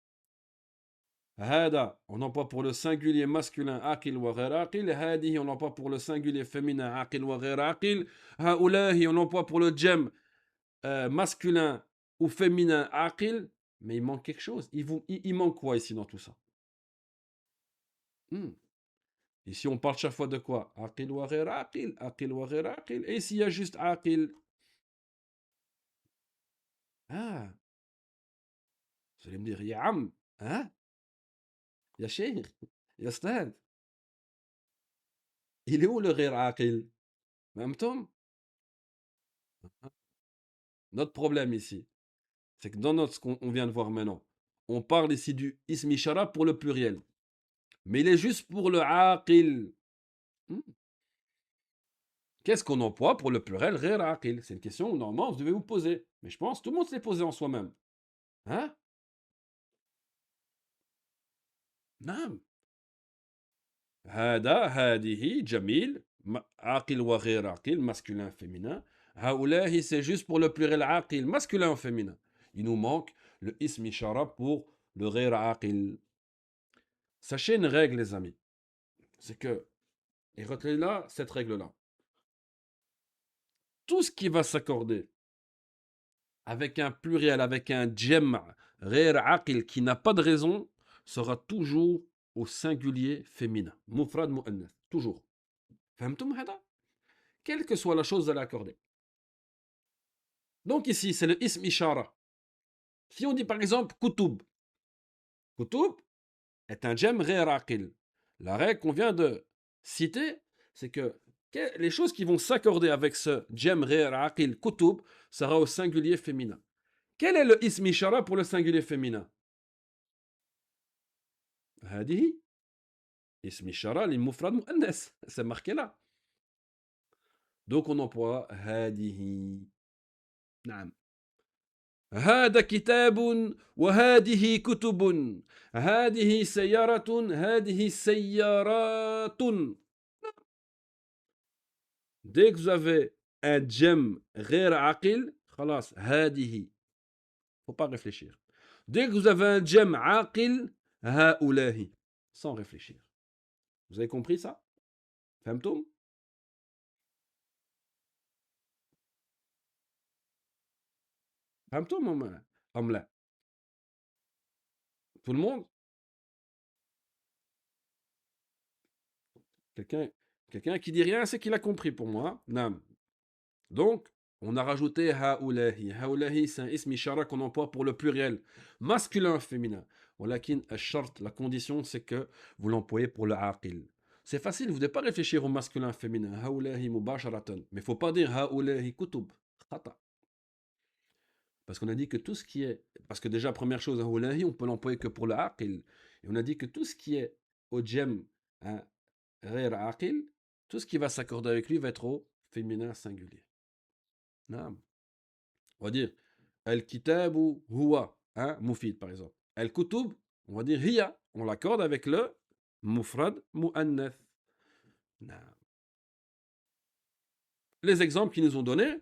Hada, on emploie pour le singulier masculin aqil wa ghayr aqil. Hadihi, on emploie pour le singulier féminin aqil wa ghayr aqil. Haoulahi, on emploie pour le jam masculin ou féminin aqil. Mais il manque quelque chose. Il manque quoi ici dans tout ça? Ici, on parle chaque fois de quoi? Aqil wa ghayr aqil, aqil wa ghayr aqil. Et ici, il y a juste aqil. Ah, vous allez me dire, ya am, hein? Ya sheikh, ya stad. Il est où le ghayr aqil? Même Tom? Notre problème ici, c'est que dans ce qu'on vient de voir maintenant, on parle ici du ism ishara pour le pluriel. Mais il est juste pour le aqil. Qu'est-ce qu'on emploie pour le pluriel ghayr aqil? C'est une question normalement vous devez vous poser. Mais je pense que tout le monde se l'est posé en soi-même. Hein? Non. Hada, hadihi, jamil, aqil wa ghayr aqil, masculin, féminin. Haoulahi, c'est juste pour le pluriel aqil, masculin ou féminin. Il nous manque le ism ishara pour le ghayr aqil. Sachez une règle, les amis. C'est que, et retenez là cette règle-là. Tout ce qui va s'accorder avec un pluriel, avec un jam' ghayr aqil qui n'a pas de raison, sera toujours au singulier féminin. Mufrad mu'annath. Toujours. Fahmtum hada? Quelle que soit la chose à l'accorder. Donc ici, c'est le ism ishara. Si on dit par exemple kutub, kutub est un jam' ghayr aqil. La règle qu'on vient de citer, c'est que les choses qui vont s'accorder avec ce jam' ghayr aqil kutub sera au singulier féminin. Quel est le ism ishara pour le singulier féminin? Hadihi. Ism ishara li mufrad muannas. C'est marqué là. Donc on emploie hadihi. Naam. هذا كتاب وهذه كتب هذه سيارة هذه سيارات. Dès que vous avez un jam غير عاقل, خلاص هذه. Faut pas réfléchir. Dès que vous avez un jam عاقل, هؤلاء. Sans réfléchir. Vous avez compris ça? فهمتم? فهمتم أم لا? Tout le monde? Quelqu'un qui dit rien, c'est qu'il a compris pour moi. Nam. Donc, on a rajouté haoulahi. Haoulahi, c'est un ism ishara qu'on emploie pour le pluriel, masculin, féminin. Walakin ash-shart, la condition, c'est que vous l'employez pour le aqil. C'est facile, vous ne devez pas réfléchir au masculin, féminin. Haoulahi mubasharatan. Mais il ne faut pas dire haoulahi kutub. Khata. Parce qu'on a dit que tout ce qui est... Parce que déjà, première chose, haoulahi, on peut l'employer que pour le aqil. Et on a dit que tout ce qui est au djem, hein, غير aqil, tout ce qui va s'accorder avec lui va être au féminin singulier. Naam. On va dire al-kitabu huwa, hein, mufid par exemple. Al-kutub, on va dire hiya. On l'accorde avec le mufrad mu'annath. Naam. Les exemples qu'ils nous ont donnés,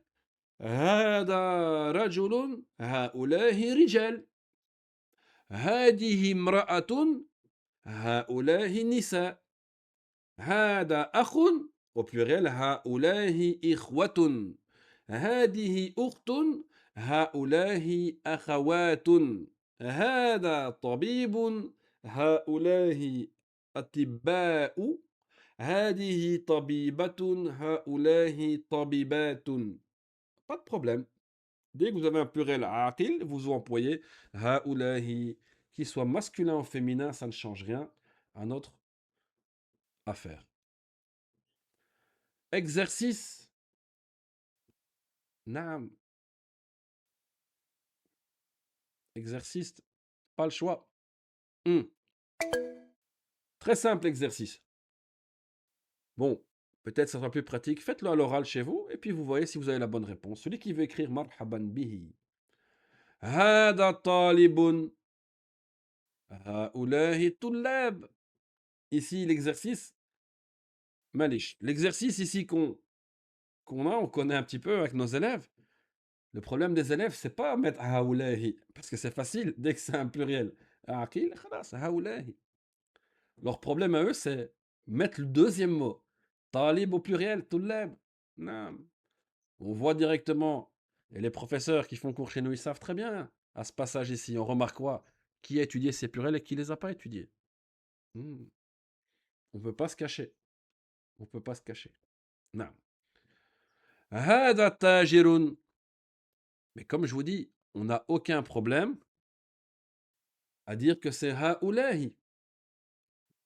هذا رجل هؤلاء رجال هذه امرأة هؤلاء نساء هذا أخ au pluriel هؤلاء إخوة هذه أخت هؤلاء أخوات هذا طبيب هؤلاء أطباء هذه طبيبة هؤلاء طبيبات. Pas de problème. Dès que vous avez un pluriel aqil, vous employez haoulahi, qu'il soit masculin ou féminin, ça ne change rien à notre affaire. Exercice. Naam. Exercice. Pas le choix. Très simple exercice. Bon, peut-être ça sera plus pratique. Faites-le à l'oral chez vous et puis vous voyez si vous avez la bonne réponse. Celui qui veut écrire marhaban bihi. Hada talibun. Haoulahi tullab. Ici, l'exercice. Malish. L'exercice ici on connaît un petit peu avec nos élèves. Le problème des élèves, c'est pas mettre haoulahi, parce que c'est facile dès que c'est un pluriel. Aqil, khalas, haoulahi. Leur problème à eux, c'est mettre le deuxième mot. Talib au pluriel, tullab. Non. On voit directement, et les professeurs qui font cours chez nous, ils savent très bien, à ce passage ici, on remarque quoi? Qui a étudié ces pluriels et qui les a pas étudiés. On ne peut pas se cacher. On ne peut pas se cacher. Non. هذا تاجر. Mais comme je vous dis, on n'a aucun problème à dire que c'est haoulahi,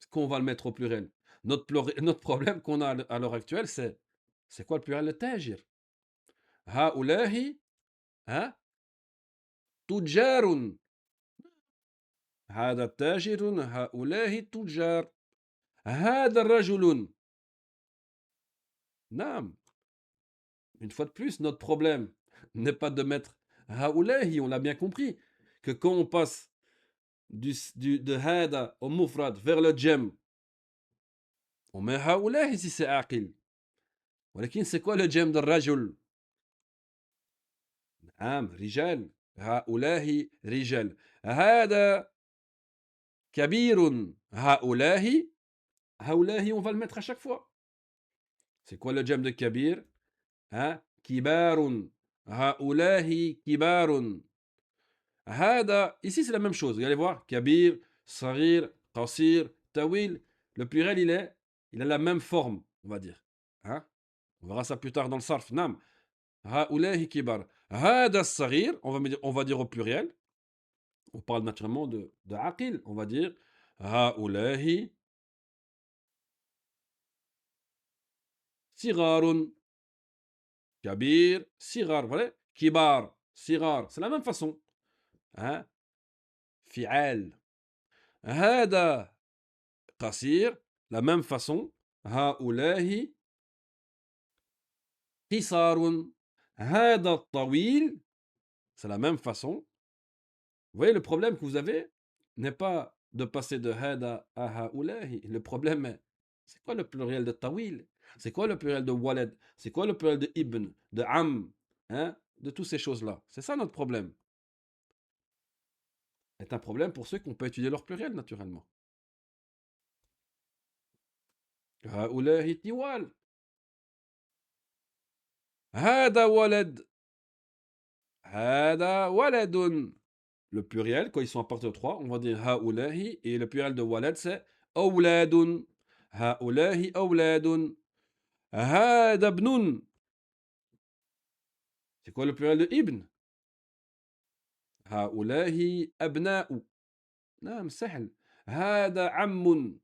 qu'on va le mettre au pluriel. Notre problème qu'on a à l'heure actuelle, c'est quoi le pluriel de tajir? Haoulahi, hein? Tujarun. هذا تاجر هؤلاء تجار هذا رجل. نعم. Une fois de plus, notre problème n'est pas de mettre haoulahi, on l'a bien compris, que quand on passe de hada au mufrad vers le jem, on met haoulahi si c'est aqil. ولكن c'est quoi le jem de rajul? نعم رجال هؤلاء رجال هذا كبير هؤلاء on va le mettre à chaque fois. C'est quoi le jem de kabir? Hein? كبار هؤلاء كبار هذا ici c'est la même chose, vous allez voir كبير صغير قصير طويل, le pluriel il a la même forme, on va dire, hein? On verra ça plus tard dans le sarf. نعم هؤلاء كبار هذا الصغير, on va dire au pluriel, on parle naturellement de aqil, on va dire هؤلاء صغار كبير صغار, voilà, كبار صغار, c'est la même façon, hein? فعال. هذا قصير, la même façon, هؤلاء قصار. هذا الطويل, c'est la même façon. Vous voyez, le problème que vous avez n'est pas de passer de hada à haoulahi. Le problème est, c'est quoi le pluriel de tawil? C'est quoi le pluriel de walad? C'est quoi le pluriel de ibn, de am, hein? De toutes ces choses-là. C'est ça notre problème. C'est un problème pour ceux qui n'ont pas étudié leur pluriel, naturellement. هؤلاء طوال. هذا ولد. هذا ولد. Le pluriel, quand ils sont à partir de 3, on va dire haoulahi, et le pluriel de walad, c'est awladun. Haoulahi awladun. هذا ابن. C'est quoi le pluriel de ibn? هؤلاء أبناء. نعم سهل. هذا عم.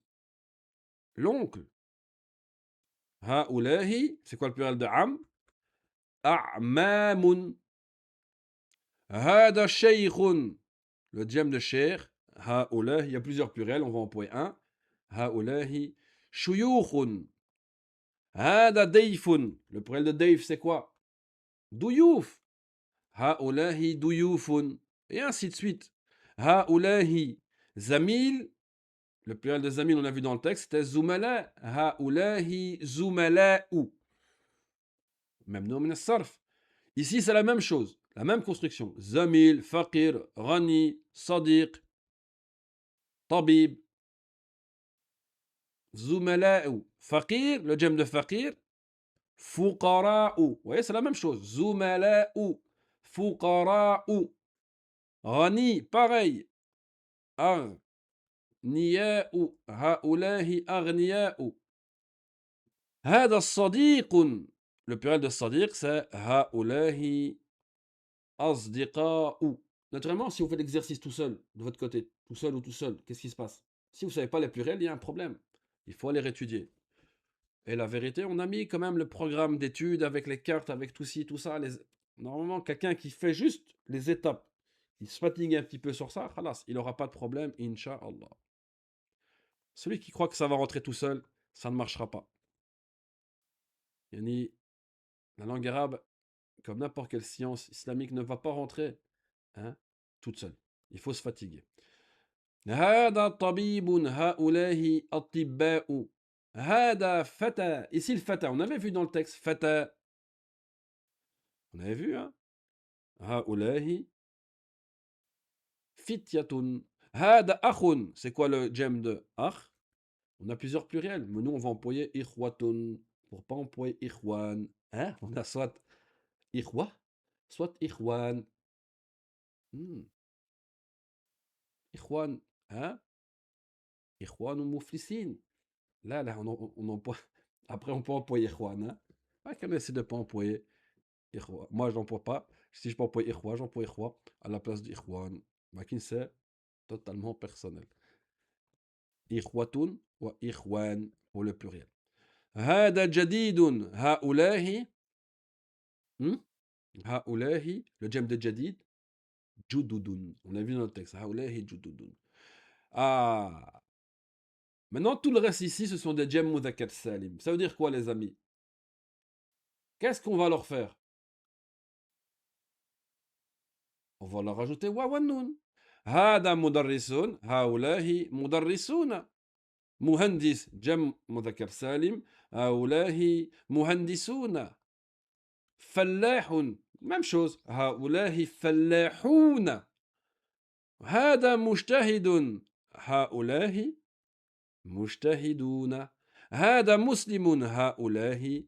L'oncle. هؤلاء, c'est quoi le pluriel de am? أعمام. Hada shaykhun. Le djem de sheikh. Haoulahi. Il y a plusieurs pluriels, on va employer un. Haoulahi shuyukhun. Hada dayfun. Le pluriel de dayf, c'est quoi? Douyouf. Haoulahi douyoufun. Et ainsi de suite. Haoulahi zamil. Le pluriel de zamil, on a vu dans le texte, c'était zoumala. Haoulahi zoumala'u. Même nom min sarf. Ici, c'est la même chose, la même construction. Zamil, faqir, rani, sadiq, tabib, zoumala'u. Faqir, le djem de faqir, fuqara'u. Vous voyez, c'est la même chose. Zoumala'u, fuqara'u. Rani, pareil. Aghniya'u, haoulahi aghniya'u. Hada sadiqun. Le pluriel de sadiq, c'est haoulahi asdiqa'u. Naturellement, si vous faites l'exercice tout seul, de votre côté, tout seul ou tout seul, qu'est-ce qui se passe? Si vous ne savez pas les pluriels, il y a un problème. Il faut aller réétudier. Et la vérité, on a mis quand même le programme d'études avec les cartes, avec tout ci, tout ça. Normalement, quelqu'un qui fait juste les étapes, il se fatigue un petit peu sur ça, khalas, il n'aura pas de problème, Inch'Allah. Celui qui croit que ça va rentrer tout seul, ça ne marchera pas. Yani, la langue arabe, comme n'importe quelle science islamique, ne va pas rentrer hein, toute seule. Il faut se fatiguer. هذا طبيب هؤلاء أطباء هذا فتى. Ici le fata, on avait vu dans le texte fata. On avait vu hein. هؤلاء fityatun. هذا أخ. C'est quoi le djem de akh? On a plusieurs pluriels, mais nous on va employer ikhwatun pour pas employer ikhwan. Hein? On a soit ikhwa, soit ikhwan. Ikhwan, hein? Ikhwan ou muflisin. Là, on emploie. Après, on peut employer ikhwan. Hein? Ah, quand même, essaie de ne pas employer ikhwa. Moi, je n'emploie pas. Si je peux employer ikhwa, j'emploie ikhwa à la place d'ikhwan. Mais c'est totalement personnel. Ikhwatun ou ikhwan pour le pluriel. هذا جديد هؤلاء هؤلاء le djem de jadid jududun. On a vu dans le texte هؤلاء jududun. Ah. Maintenant, tout le reste ici, ce sont des djem mudhakkar salim. Ça veut dire quoi, les amis? Qu'est-ce qu'on va leur faire? On va leur rajouter waw wa noun. هذا مدرسون هؤلاء مدرسون. مهندس جم مذكر سالم هؤلاء مهندسون. فلاح même chose هؤلاء فلاحون. هذا مجتهد هؤلاء مجتهدون. هذا مسلم هؤلاء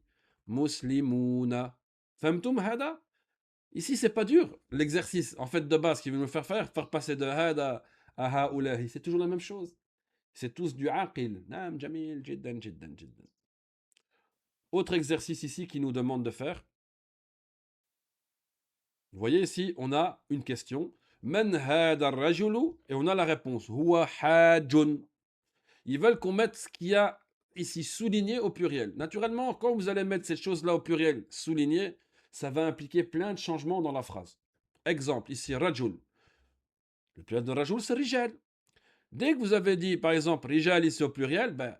مسلمون. فهمتم هذا؟ Ici, c'est pas dur. L'exercice, en fait, de base, qui veut nous faire passer de hada à haoulahi, c'est toujours la même chose. C'est tous du aqil. Naam, jamil, jiddan, jiddan, jiddan. Autre exercice ici qui nous demande de faire. Vous voyez ici, on a une question. Man hada rajulu? Et on a la réponse. Huwa hajun. Ils veulent qu'on mette ce qu'il y a ici souligné au pluriel. Naturellement, quand vous allez mettre cette chose-là au pluriel souligné, ça va impliquer plein de changements dans la phrase. Exemple, ici, rajul. Le pluriel de rajul, c'est rijal. Dès que vous avez dit, par exemple, rijal ici au pluriel, ben,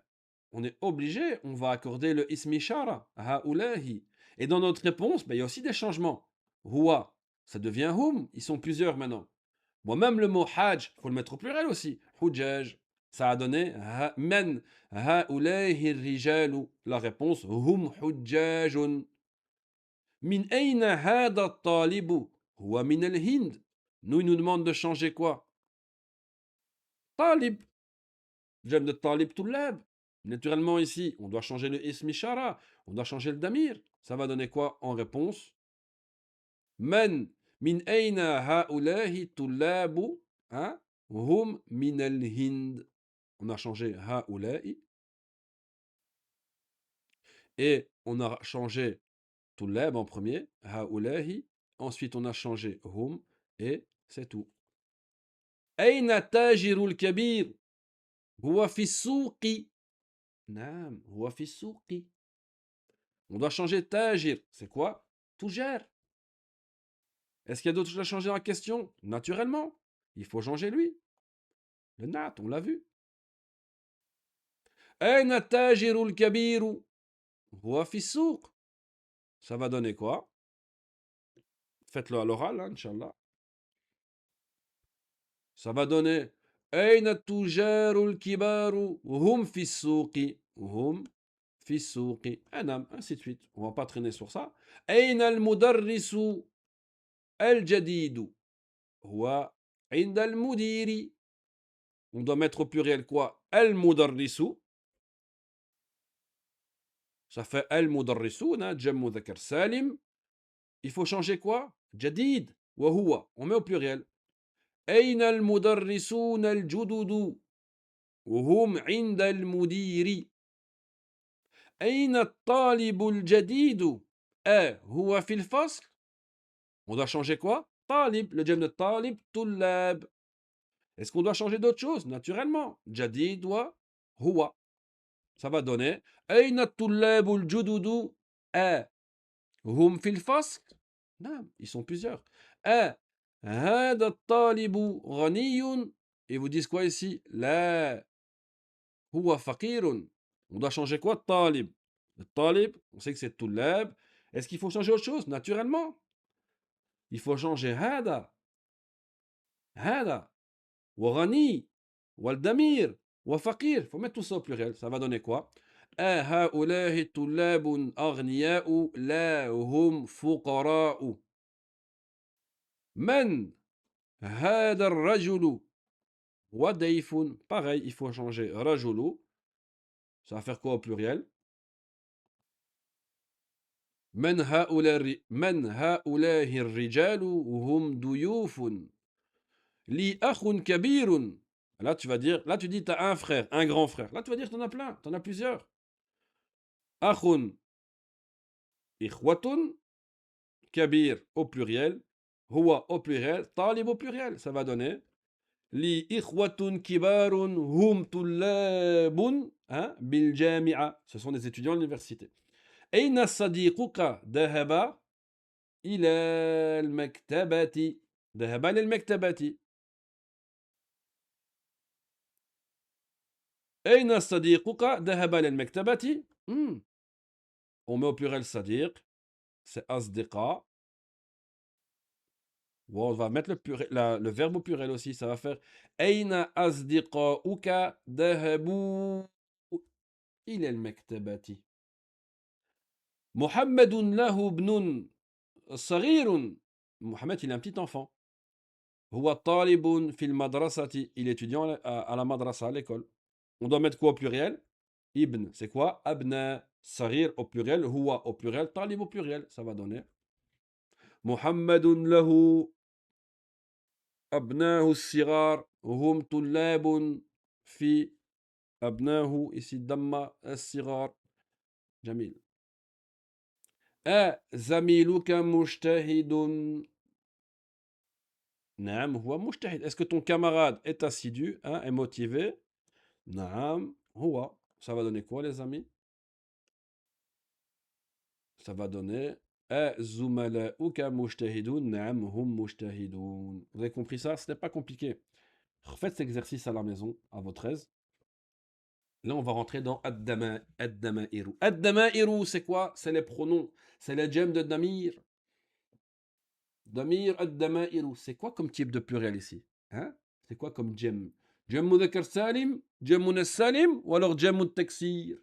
on est obligé, on va accorder le ismi shara, haoulahi. Et dans notre réponse, ben, il y a aussi des changements. Huwa, ça devient hum, ils sont plusieurs maintenant. Moi-même, le mot hajj, il faut le mettre au pluriel aussi. Hujjaj. Ça a donné men, haoulahi rijalu. La réponse, hum hujjajun. Min ayna hada talibu? Huwa min al-Hind. Nous, il nous demande de changer quoi? Talib. J'aime de talib tullab. Naturellement, ici, on doit changer le ismi shara. On doit changer le damir. Ça va donner quoi en réponse? Men min ayna haulahi tullabu hein? Hum min al-Hind. On a changé haulahi. Et on a changé tullab en premier. Haulahi. Ensuite, on a changé hum. Et c'est tout. Ayna tajirul kabir? Huwa fi souqi. Naam, huwa fi souqi. On doit changer tajir. C'est quoi? Toujar. Est-ce qu'il y a d'autres choses à changer dans la question? Naturellement. Il faut changer lui. Le nat, on l'a vu. أين التاجر الكبير؟ هو في السوق. Ça va donner quoi? Faites-le à l'oral, hein, Inch'Allah. Ça va donner أين التجار الكبار؟ هم في السوق. هم في السوق. أنام, ainsi de suite. On va pas traîner sur ça. أين المدرس الجديد؟ هو عند المدير. On doit mettre au pluriel quoi? المدرس. Ça fait المدرسون, جمع مذكر سالم. Il faut changer quoi? جديد. وهو. On met au pluriel. أين المدرسون الجدد؟ وهم عند المدير. أين الطالب الجديد؟ هو في الفصل. On doit changer quoi? طالب. Le جمع الطالب طلاب. Est-ce qu'on doit changer d'autre chose? Naturellement. جديد وهو. Ça va donner أين الطلاب الجدد؟ هم في الفصل. نعم, ils sont plusieurs. هذا الطالب غني. Ils vous disent quoi ici? لا هو فقير. On doit changer quoi? الطالب. Le talib, on sait que c'est طلاب. Est-ce qu'il faut changer autre chose? Naturellement. Il faut changer هذا. هذا. وغني. والدمير. وفقير. Il faut mettre tout ça au pluriel. Ça va donner quoi? هؤلاء طلاب أغنياء لا هم فقراء. من هذا الرجل؟ وضيف. Pareil, il faut changer رجل. Ça va faire quoi au pluriel? من هؤلاء الرجال هم ضيوف. لي أخ كبير. Là, tu vas dire, là, tu dis, tu as un frère, un grand frère. Là, tu vas dire, tu en as plein, tu en as plusieurs. أخ إخوة كبير au pluriel. هو au pluriel. طالب au pluriel. Ça va donner لي إخوة كبار هم طلاب بالجامعة. Ce sont des étudiants à l'université. أين صديقك؟ ذهب إلى المكتبة. ذهب للمكتبة. أين صديقك؟ ذهب للمكتبة. On met au pluriel صديق. C'est أصدقاء. Bon, on va mettre le verbe au pluriel aussi. Ça va faire أين أصدقاؤك؟ ذهبوا إلى المكتبة. محمد له ابن صغير. Mohamed, il a un petit enfant. هو طالب في المدرسة. Il est étudiant à la madrasa, à l'école. On doit mettre quoi au pluriel? Ibn, c'est quoi? Abna. Sarir au pluriel. Huwa au pluriel. Talib au pluriel. Ça va donner. محمد له أبناه الصغار هم طلاب في. أبناه ici ضم الصغار. جميل. زميلك مجتهد. نعم هو مجتهد. Est-ce que ton camarade est assidu, est motivé? نعم هو. Ça va donner quoi les amis? Ça va donner زملاؤك مجتهدون. نعم هم مجتهدون. Vous avez compris ça? Ce n'est pas compliqué. Refaites cet exercice à la maison, à votre aise. Là, on va rentrer dans ad-dama'iru. Ad-dama'iru, c'est quoi? C'est les pronoms. C'est les djem de damir. Damir ad-dama'iru. C'est quoi comme type de pluriel ici? Hein? C'est quoi comme djem? Djem mudhakar salim? Djem munas salim? Ou alors djem taksir?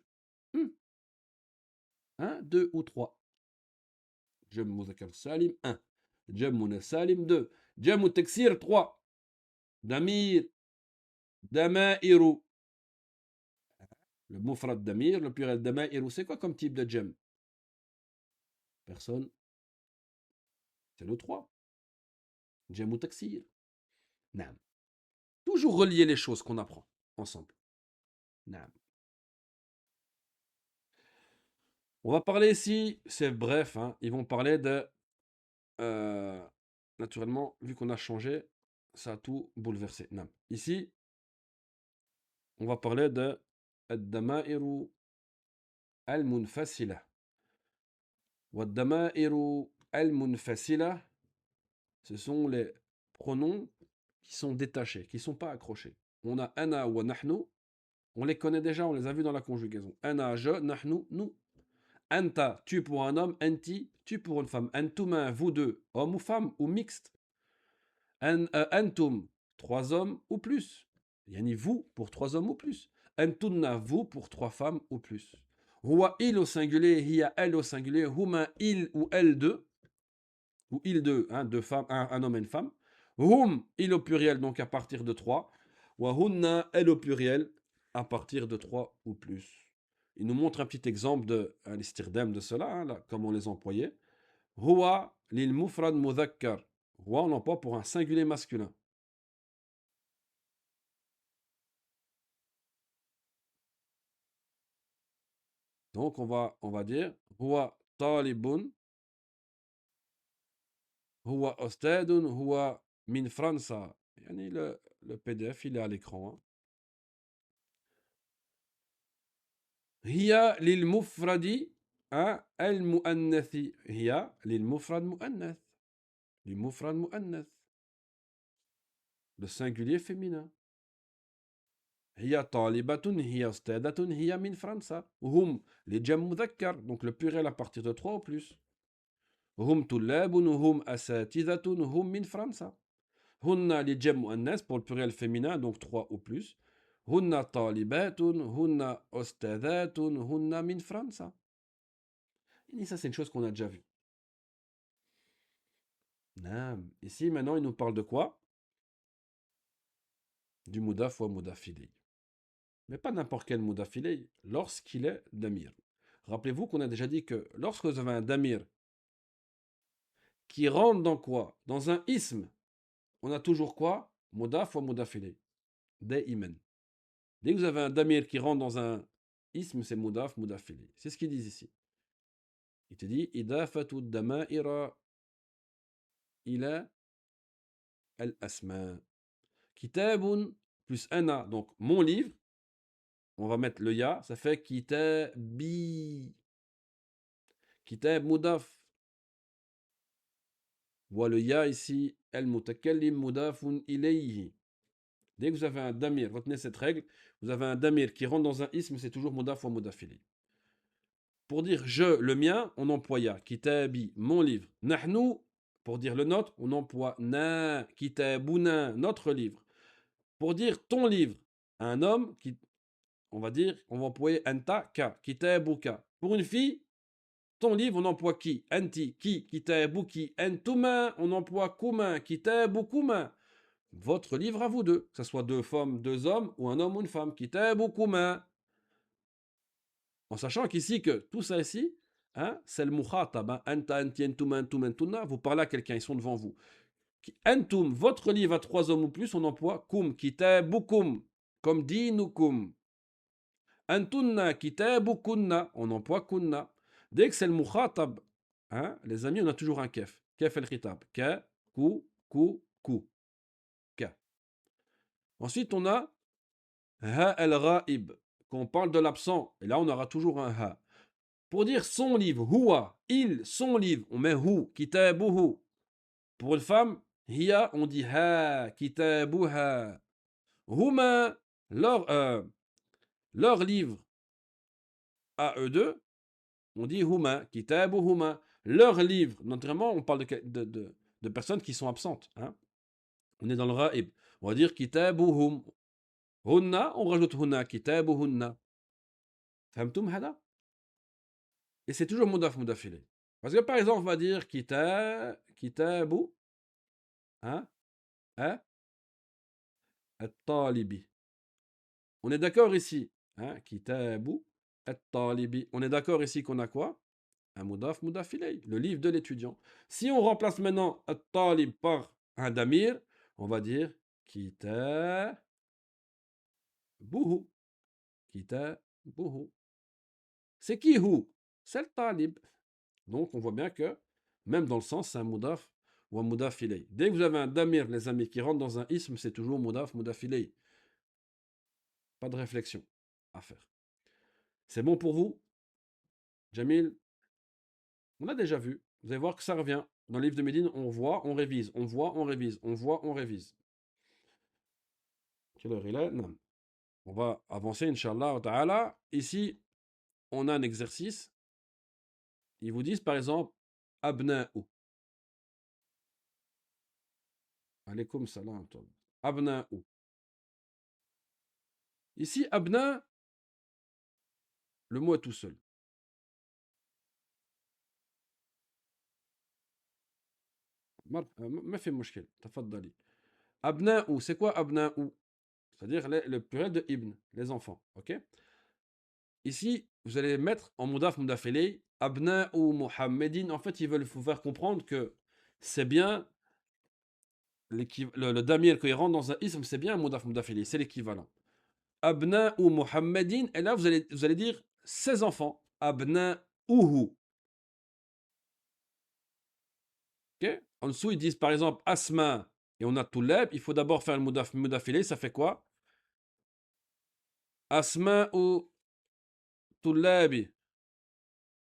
Un, deux ou trois? Djem mudhakar salim, un. Djem munas salim, deux. Djem taksir, trois. Damir, dama'iru. Le mufrad damir, le pluriel dama'iru. C'est quoi comme type de djem? Personne. C'est le 3. Djem taksir. Naam. Toujours relier les choses qu'on apprend ensemble. Naam. On va parler ici, c'est bref, ils vont parler de. Naturellement, vu qu'on a changé, ça a tout bouleversé. Naam. Ici, on va parler de الدمائر المنفصلة. والدمائر المنفصلة ce sont les pronoms qui sont détachés, qui ne sont pas accrochés. On a ana ou nahnu, on les connaît déjà, on les a vus dans la conjugaison. Ana, je, nahnu, nous. Anta, tu pour un homme, enti, tu pour une femme. Antuma, vous deux, homme ou femme, ou mixte. Antum, trois hommes ou plus. Yani vous pour trois hommes ou plus. Antunna, vous pour trois femmes ou plus. Huwa il au singulier, hiya elle au singulier, huma il ou elle deux, ou il deux, hein, deux femmes, un homme et une femme. Hum, il au pluriel, donc à partir de trois. Wa hunna, elle au pluriel, à partir de trois ou plus. Il nous montre un petit exemple de l'istirdam de cela, hein, là, comment les employer. Huwa lil mufrad mudhakkar. Huwa, on l'emploie pour un singulier masculin. Donc on va dire huwa talibun, huwa ostadun, huwa min França. Yani le PDF, il est à l'écran. Hein. Hiya lil mufradi al muannathi. Hiya lil mufrad muannath. Lil mufrad muannath. Le singulier féminin. Hiya talibatun, hiya ustadatun, hiya min França. Hum, les jam mudhakkar, donc le pluriel à partir de 3 ou plus. Hum tullabun, hum asatidhatun, hum min França. Hunna les jam muannas pour le pluriel féminin, donc 3 ou plus. Hunna talibatun, hunna ustadatun, hunna min França. Et ça, c'est une chose qu'on a déjà vue. Ici, maintenant, il nous parle de quoi? Du moudaf ou moudafilé. Mais pas n'importe quel moudafilé, lorsqu'il est damir. Rappelez-vous qu'on a déjà dit que lorsque vous avez un damir qui rentre dans quoi? Dans un ism. On a toujours quoi? Moudaf ou moudafilé. Da'iman. Dès que vous avez un damir qui rentre dans un ism, c'est moudaf, moudafilé. C'est ce qu'ils disent ici. Il te dit idafatu dama'ira ila al-asma. Kitabun plus ana, donc mon livre. On va mettre le ya, ça fait kitabi. Kitab mudaf. Voit le ya ici, el mutakallim mudafun ilayhi. Dès que vous avez un damir, retenez cette règle, vous avez un damir qui rentre dans un ism, c'est toujours mudaf ou mudafili. Pour dire je, le mien, on emploie ya. Kitabi, mon livre. Nahnu, pour dire le nôtre, on emploie na. Kitabuna, notre livre. Pour dire ton livre, un homme, on va dire, on va employer anta, ka. Kitabuka. Pour une fille, ton livre, on emploie qui? Anti, qui? Kitabuki. Entuma, on emploie kuma. Kitabukuma. Votre livre à vous deux, que ce soit deux femmes, deux hommes, ou un homme ou une femme. Kitabukuma. En sachant qu'ici, que tout ça ici, hein, c'est le mukhatab. Hein, anta, anti, entuma, entuma, entuna. Vous parlez à quelqu'un, ils sont devant vous. Entum, votre livre à trois hommes ou plus, on emploie kum. Kitabukum. Comme dinukum. Antunna, kitabukunna. On emploie kunna. Dès que c'est le mukhatab, hein, les amis, on a toujours un kef. Kef el-khitab. Ka, ku. Ka. Ensuite, on a ha el-ra'ib. Quand on parle de l'absent, et là, on aura toujours un ha. Pour dire son livre, huwa, il, son livre, on met hu, kitabuhu. Pour une femme, hiya, on dit ha, kitabuha. Huma, leur livre à eux deux, on dit huma, kitabuhuma. Leur livre, notamment, on parle de personnes qui sont absentes. Hein. On est dans le ra'ib. On va dire kitabuhum. Hunna, on rajoute hunna, kitabuhunna. Famtum hada? Et c'est toujours mudaf ilay. Parce que par exemple, on va dire kitabu, hein, at-talibi. On est d'accord ici, hein, kitabu, at-talibi. On est d'accord ici qu'on a quoi? Un mudaf ilay, le livre de l'étudiant. Si on remplace maintenant at-talib par un damir, on va dire kitabuhu. Kitabuhu. C'est qui hu? C'est le talib. Donc on voit bien que, même dans le sens, c'est un mudaf ou un mudaf ilay. Dès que vous avez un damir, les amis, qui rentre dans un ism, c'est toujours mudaf ilay. Pas de réflexion à faire. C'est bon pour vous, Jamil? On a déjà vu. Vous allez voir que ça revient. Dans le livre de Médine, on voit, on révise, on voit, on révise, on voit, on révise. Quelle heure il est? Non. On va avancer, Inch'Allah ta'ala. Ici, on a un exercice. Ils vous disent par exemple, Abna'u. Alaykoum salam. Abna'u. Ici, Abna, le mot est tout seul. ما في مشكل تفضلي. Abna'u, c'est quoi Abna'u? C'est-à-dire le pluriel de Ibn, les enfants. Ok. Ici, vous allez mettre en Moudaf Moudafilé, Abna'u Muhammadin. En fait, ils veulent vous faire comprendre que c'est bien le damir, quand il rentre dans un ism, c'est bien un Moudaf Moudafilé, c'est l'équivalent. Abna'u Muhammadin, et là, vous allez dire ses enfants. Abna'uhu. Ok. En dessous, ils disent par exemple Asma, et on a Touleb. Il faut d'abord faire le Moudaf Moudafilé, ça fait quoi? Asma'u Tullabi.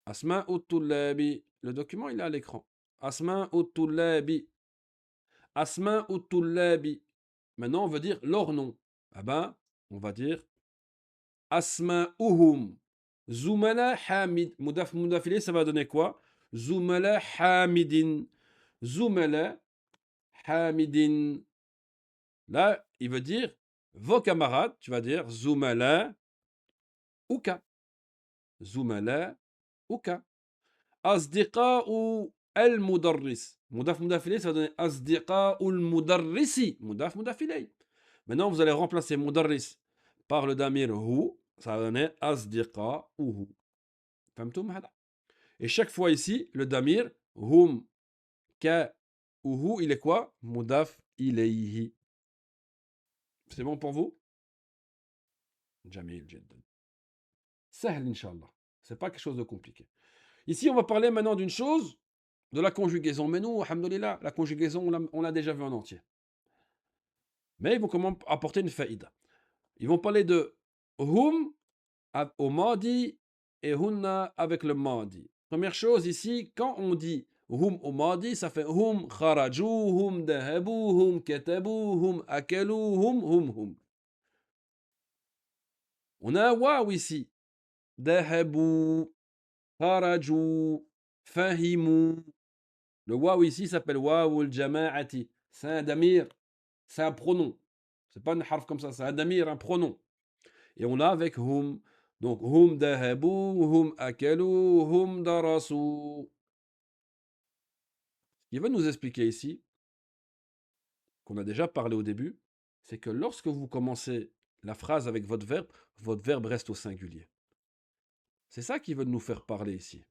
Asma'u Tullabi. Le document, il est à l'écran. Asma'u Tullabi. Asma'u Tullabi. Maintenant, on veut dire leur nom. Ah ben, on va dire Asma'uhum. Zoumala Hamid. Moudaf Moudafilé, ça va donner quoi? Zoumala Hamidin. Zoumala Hamidin. Là, il veut dire vos camarades. Tu vas dire Zoumala Uka. Zoumala Uka. Asdiqa'u al-mudarris. Moudaf Moudafilé, ça va donner Asdiqa'u al-mudarrisi. Moudaf Moudafilé. Maintenant, vous allez remplacer mudarris par le damir hu. Ça va donner Asdiqa'uhu. Famtoum hada. Et chaque fois ici, le damir hum, ka, uhu, il est quoi? Moudaf ilayhi. C'est bon pour vous? Jamil jiddan. Sahl, Inch'Allah. C'est pas quelque chose de compliqué. Ici, on va parler maintenant d'une chose, de la conjugaison. Mais nous, alhamdoulilah, la conjugaison, on l'a déjà vu en entier. Mais ils vont comment apporter une faïda. Ils vont parler de hum au madi et hunna avec le madi. Première chose ici, quand on dit hum au madi, ça fait hum kharaju, hum dahabu, hum katabu, hum akalu, hum. On a un waouh ici. Dahabu, kharaju, fahimu. Le waouh ici s'appelle waouh al-jama'ati. C'est un damir, c'est un pronom. C'est pas un harf comme ça, c'est un damir, un pronom. Et on a avec hum. Donc hum dahabu, hum akalu, hum darasu. Ce qu'il veut nous expliquer ici, qu'on a déjà parlé au début, c'est que lorsque vous commencez la phrase avec votre verbe reste au singulier. C'est ça qu'il veut nous faire parler ici.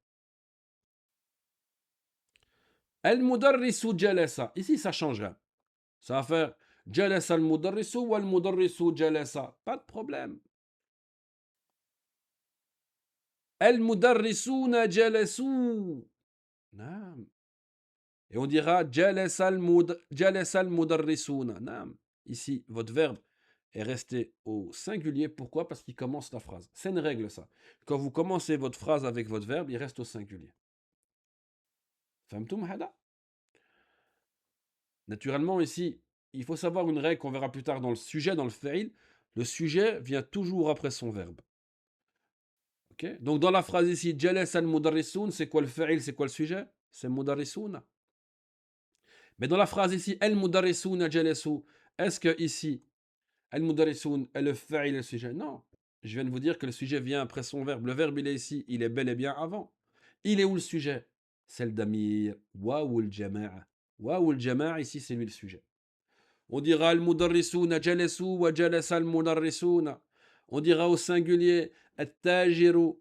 Al-mudarrisu jalasa. Ici, ça change rien. Ça va faire jalasa al-mudarrisu ou al-mudarrisu jalasa. Pas de problème. Al-mudarrisuna jalasu. Non. Et on dira jalasa al-mudarrisuna. Non. Ici, votre verbe est resté au singulier. Pourquoi? Parce qu'il commence la phrase. C'est une règle, ça. Quand vous commencez votre phrase avec votre verbe, il reste au singulier. Famtoum hada? Naturellement, ici, il faut savoir une règle qu'on verra plus tard dans le sujet, dans le fa'il. Le sujet vient toujours après son verbe. Okay. Donc dans la phrase ici, Jalas al-mudarrisoun, c'est quoi le fa'il, c'est quoi le sujet? C'est mudarrisoun. Mais dans la phrase ici, al-mudarrisoun jalasu, est-ce que ici, al-mudarrisoun est le fa'il et le sujet? Non. Je viens de vous dire que le sujet vient après son verbe. Le verbe, il est ici, il est bel et bien avant. Il est où le sujet? C'est le damir. Waouh al-jama'a. Waouh al-jama'a, ici, c'est lui le sujet. On dira al-mudarrisouna jalasu wa jalasa al-mudarrisouna. On dira au singulier at-tajiru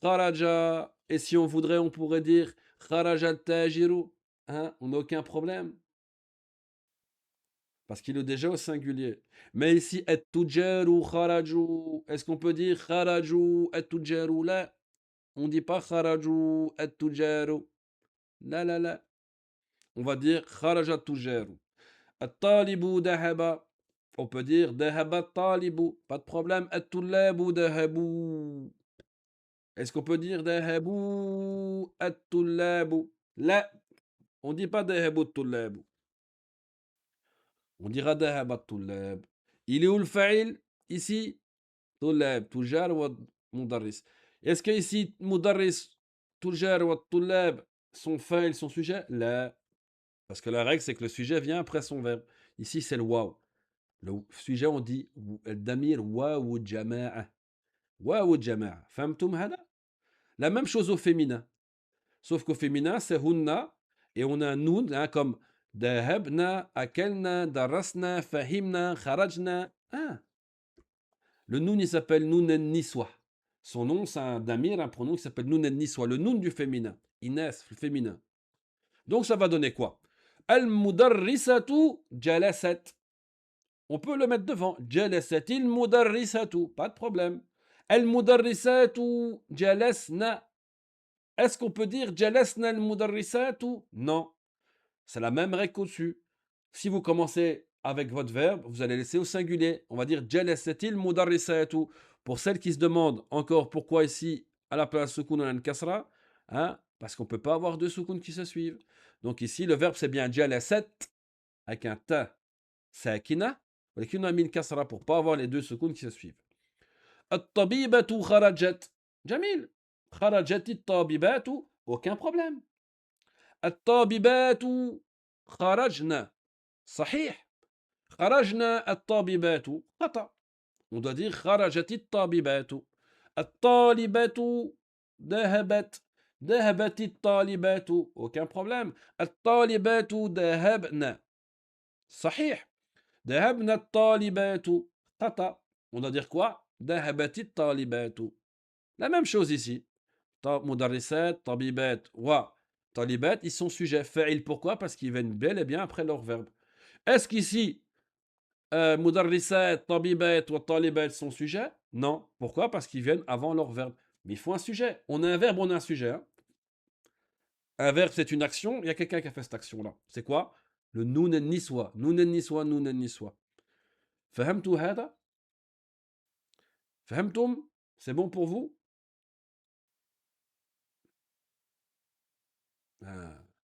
kharaja. Et si on voudrait, on pourrait dire kharaja al-tajiru. Hein? On n'a aucun problème. Parce qu'il est déjà au singulier. Mais ici, at-tujaru kharaju. Est-ce qu'on peut dire kharaju at-tujaru? Là, on ne dit pas kharaju at-tujaru. Là, là, là. On va dire kharaja at-tujaru. At-talibu dahaba. On peut dire dahaba talibu. Pas de problème. At-tullabu dahabu. Est-ce qu'on peut dire dahabu at-tullabu? Là. On dit pas dhahabu الطلاب. On dira dhahaba الطلاب. Il est où le fa'il ici? طلاب تجار ومدرس. Est-ce que ici مدرس تجار والطلاب son fa'il, son sujet? Là. Parce que la règle, c'est que le sujet vient après son verbe. Ici, c'est le waw. Le sujet, on dit الضمير واو الجماعة. واو الجماعة. فهمتم هذا؟ La même chose au féminin. Sauf qu'au féminin, c'est hunna. Et on a un noun, hein, comme dahabna, akelna, darasna, fahimna, kharajna. Ah. Le noun, il s'appelle nounen niswa. Son nom, c'est un damir, un pronom qui s'appelle nounen niswa. Le noun du féminin. Ines, le féminin. Donc ça va donner quoi? Al-mudarrisatu jalasat. On peut le mettre devant. Jalasatil mudarrisatu. Pas de problème. Al-mudarrisatu jalasna. Est-ce qu'on peut dire jalasna al-mudarrisatu? Non. C'est la même règle qu'au-dessus. Si vous commencez avec votre verbe, vous allez laisser au singulier. On va dire jalasatil mudarrisatu. Pour celles qui se demandent encore pourquoi ici, à la place soukoun on a une kasra, hein, parce qu'on ne peut pas avoir deux soukouns qui se suivent. Donc ici, le verbe c'est bien jalasat avec un ta sakina. ولكن on a mis une kasra pour ne pas avoir les deux soukoun qui se suivent. الطبيبة خرجت. جميل. خرجت الطبيبات. Aucun problème. الطبيبات خرجنا. صحيح. خرجنا الطبيبات. خطأ. On doit dire خرجت الطبيبات. الطالبات ذهبت. ذهبت الطالبات. Aucun problème. الطالبات ذهبنا. صحيح. ذهبنا الطالبات. خطأ. On doit dire quoi? ذهبت الطالبات. La même chose ici. مدرسات, طبيبات و طالبات, ils sont sujets. Fa'il, pourquoi? Parce qu'ils viennent bel et bien après leur verbe. Est-ce qu'ici, مدرسات, طبيبات و طالبات sont sujets? Non. Pourquoi? Parce qu'ils viennent avant leur verbe. Mais il faut un sujet. On a un verbe, on a un sujet. Hein. Un verbe, c'est une action. Il y a quelqu'un qui a fait cette action-là. C'est quoi? Le nounen niswa. Nounen niswa, nounen niswa. فهمتوا هذا؟ فهمتم? C'est bon pour vous?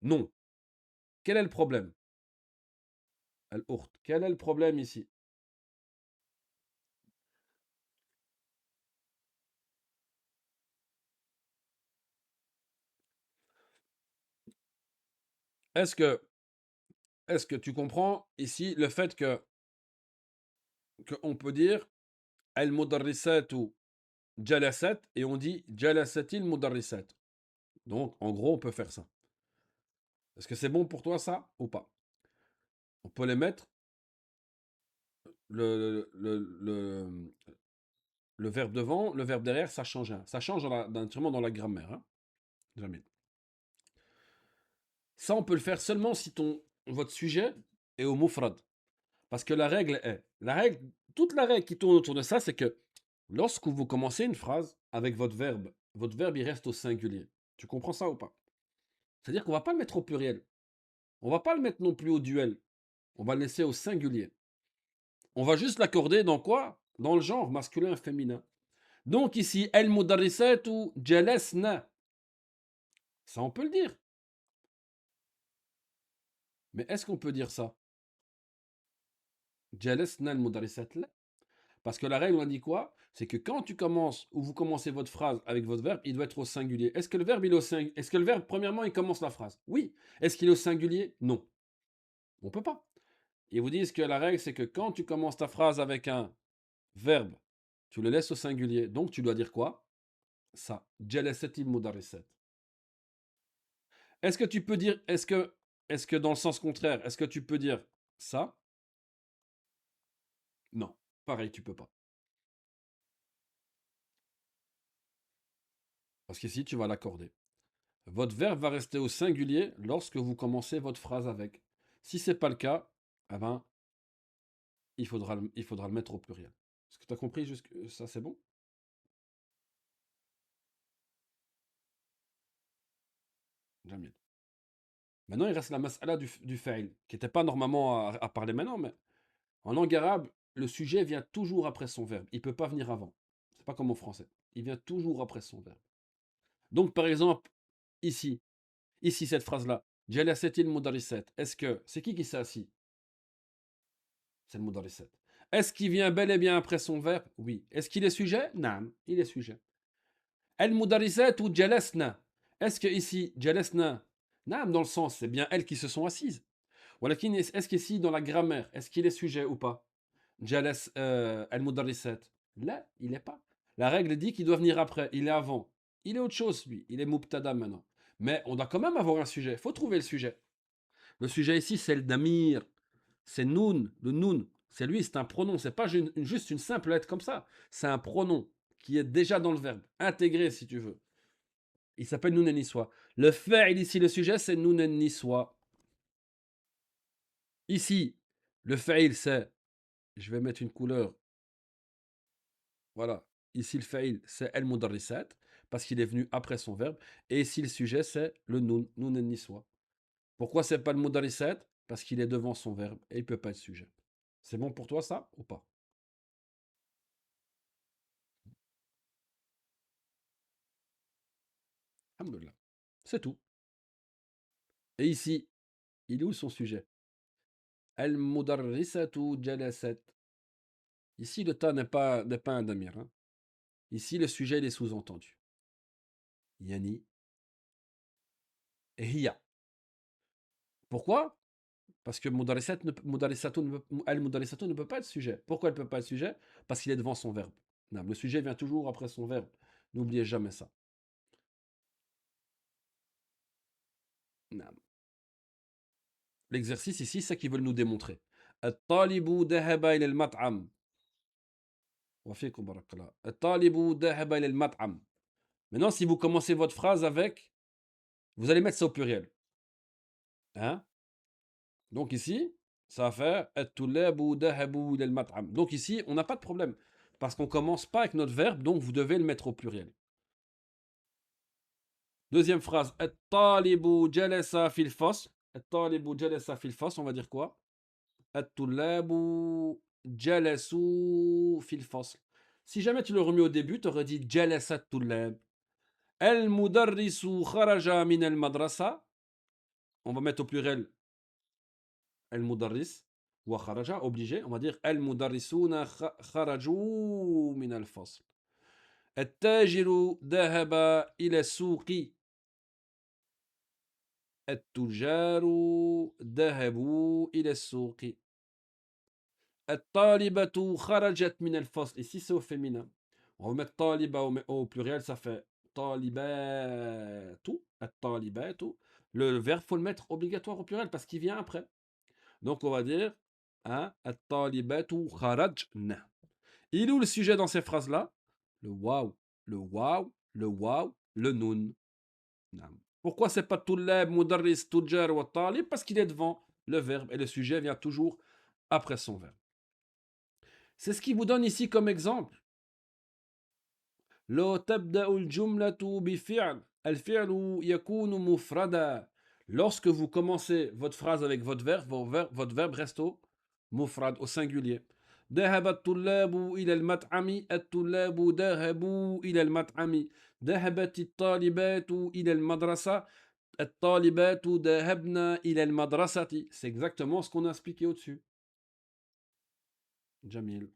Non. Quel est le problème? Al-Ukht. Quel est le problème ici? Est-ce que, est-ce que tu comprends ici le fait qu'on peut dire al-mudarrisatu jalasat et on dit jalasatil mudarrisat. Donc, en gros, on peut faire ça. Est-ce que c'est bon pour toi, ça, ou pas? On peut les mettre, le verbe devant, le verbe derrière, ça change. Hein. Ça change naturellement dans la grammaire. Hein. Jamais. Ça, on peut le faire seulement si votre sujet est au mufrad. Parce que toute la règle qui tourne autour de ça, c'est que lorsque vous commencez une phrase avec votre verbe, il reste au singulier. Tu comprends ça ou pas? C'est-à-dire qu'on va pas le mettre au pluriel. On va pas le mettre non plus au duel. On va le laisser au singulier. On va juste l'accorder dans quoi? Dans le genre masculin et féminin. Donc ici, el mudarrisat ou jalasna. Ça, on peut le dire. Mais est-ce qu'on peut dire ça? Jalasna al mudarrisat là. Parce que la règle, on dit quoi? C'est que quand tu commences ou vous commencez votre phrase avec votre verbe, il doit être au singulier. Est-ce que le verbe, il est au singulier? Est-ce que le verbe, premièrement, il commence la phrase? Oui. Est-ce qu'il est au singulier? Non. On peut pas. Ils vous disent que la règle, c'est que quand tu commences ta phrase avec un verbe, tu le laisses au singulier. Donc, tu dois dire quoi? Ça. Jalasati mudarrisat. Est-ce que tu peux dire, est-ce que dans le sens contraire, est-ce que tu peux dire ça? Non. Pareil, tu peux pas. Parce qu'ici, tu vas l'accorder. Votre verbe va rester au singulier lorsque vous commencez votre phrase avec. Si ce n'est pas le cas, eh ben, il faudra le mettre au pluriel. Est-ce que tu as compris jusque ça, c'est bon? Jamil. Maintenant, il reste la mas'ala du fa'il, qui n'était pas normalement à parler maintenant, mais en langue arabe, le sujet vient toujours après son verbe. Il ne peut pas venir avant. C'est pas comme en français. Il vient toujours après son verbe. Donc, par exemple, ici, cette phrase-là. Jalasatil mudarrisat. Est-ce que c'est qui s'est assis? C'est le mudarrisat. Est-ce qu'il vient bel et bien après son verbe? Oui. Est-ce qu'il est sujet? Non, il est sujet. El mudarrisat ou jalasna? Est-ce que ici, jalasna, non, dans le sens, c'est bien elles qui se sont assises. Walakin, est-ce qu'ici, dans la grammaire, est-ce qu'il est sujet ou pas? Jalas al-mudarrisat. Là, il n'est pas. La règle dit qu'il doit venir après. Il est avant. Il est autre chose, lui. Il est mubtada maintenant. Mais on doit quand même avoir un sujet. Il faut trouver le sujet. Le sujet ici, c'est le damir. C'est noun. Le noun. C'est lui, c'est un pronom. C'est pas juste une simple lettre comme ça. C'est un pronom qui est déjà dans le verbe. Intégré, si tu veux. Il s'appelle noun niswa. Le fa'il ici, le sujet, c'est noun niswa. Ici, le fa'il, c'est. Je vais mettre une couleur. Voilà. Ici, le fa'il, c'est el mudarrisat, parce qu'il est venu après son verbe. Et ici, le sujet, c'est le noun, noun en niswa. Pourquoi c'est pas le mudarrisat? Parce qu'il est devant son verbe et il peut pas être sujet. C'est bon pour toi, ça, ou pas? Alhamdoulilah. C'est tout. Et ici, il est où son sujet? El mudarrisatu jalasat. Ici, le ta n'est pas un damir, hein. Ici, le sujet, il est sous-entendu. Yani et hiya. Pourquoi? Parce que al-mudarrisatu ne peut pas être sujet. Pourquoi elle ne peut pas être sujet? Parce qu'il est devant son verbe. Non, le sujet vient toujours après son verbe. N'oubliez jamais ça. Non. L'exercice ici, c'est qu'ils veulent nous démontrer. الطالب ذهب إلى المطعم. وفيكم بارك الله. الطالب ذهب إلى المطعم. Maintenant, si vous commencez votre phrase avec, vous allez mettre ça au pluriel. Hein? Donc ici, ça va faire الطلاب ذهبوا إلى المطعم. Donc ici, on n'a pas de problème. Parce qu'on ne commence pas avec notre verbe, donc vous devez le mettre au pluriel. Deuxième phrase. الطالب جلس في الفصل. الطالب جلس في الفصل, on va dire quoi? الطلاب جلسوا في الفصل. Si jamais tu le remets au début, tu aurais dit جلس الطلاب. المدرس خرج من المدرسة. On va mettre au pluriel المدرس وخرج, obligé. On va dire المدرسون خرجوا من الفصل. التاجر ذهب إلى السوق. التجار ذهبوا إلى السوق. الطالبة خرجت من الفصل. Ici, c'est au féminin. On va mettre طالبة au pluriel, ça fait طالبات. الطالبات. Le verbe, faut le mettre obligatoire au pluriel parce qu'il vient après. Donc, on va dire hein, الطالبات خرجن. Il est où le sujet dans ces phrases-là? Le waouh, le waouh, le waouh, le noun. Pourquoi c'est pas طلاب مدرس تجار والطالب? Parce qu'il est devant le verbe et le sujet vient toujours après son verbe. C'est ce qu'il vous donne ici comme exemple. لو تبدأ الجملة بفعل الفعل يكون مفردا. Lorsque vous commencez votre phrase avec votre verbe reste au mufrad, au singulier. ذهب الطلاب إلى المطعم. الطلاب ذهبوا إلى المطعم. ذهبت الطالبات إلى المدرسة. الطالبات ذهبن إلى المدرسة. C'est exactement ce qu'on a expliqué au-dessus. Jamil.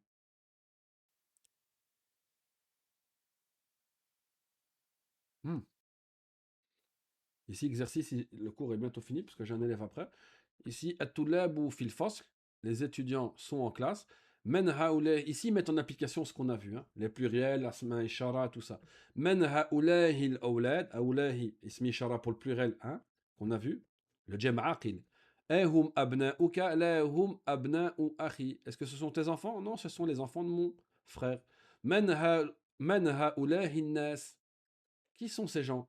Hmm. Ici, exercice, le cours est bientôt fini parce que j'ai un élève après. Ici, at-tullabu fil fasl, les étudiants sont en classe. Men haoulay, ici, mettent en application ce qu'on a vu, hein, les pluriels, asma ishara, tout ça. Men haoulahi al-awlad, aoulahi, ismi ishara pour le pluriel, hein, qu'on a vu, le jem aqil. Ehum abna'uka, la hum abna'u akhi. Est-ce que ce sont tes enfants? Non, ce sont les enfants de mon frère. Men haoulahi nas. Qui sont ces gens?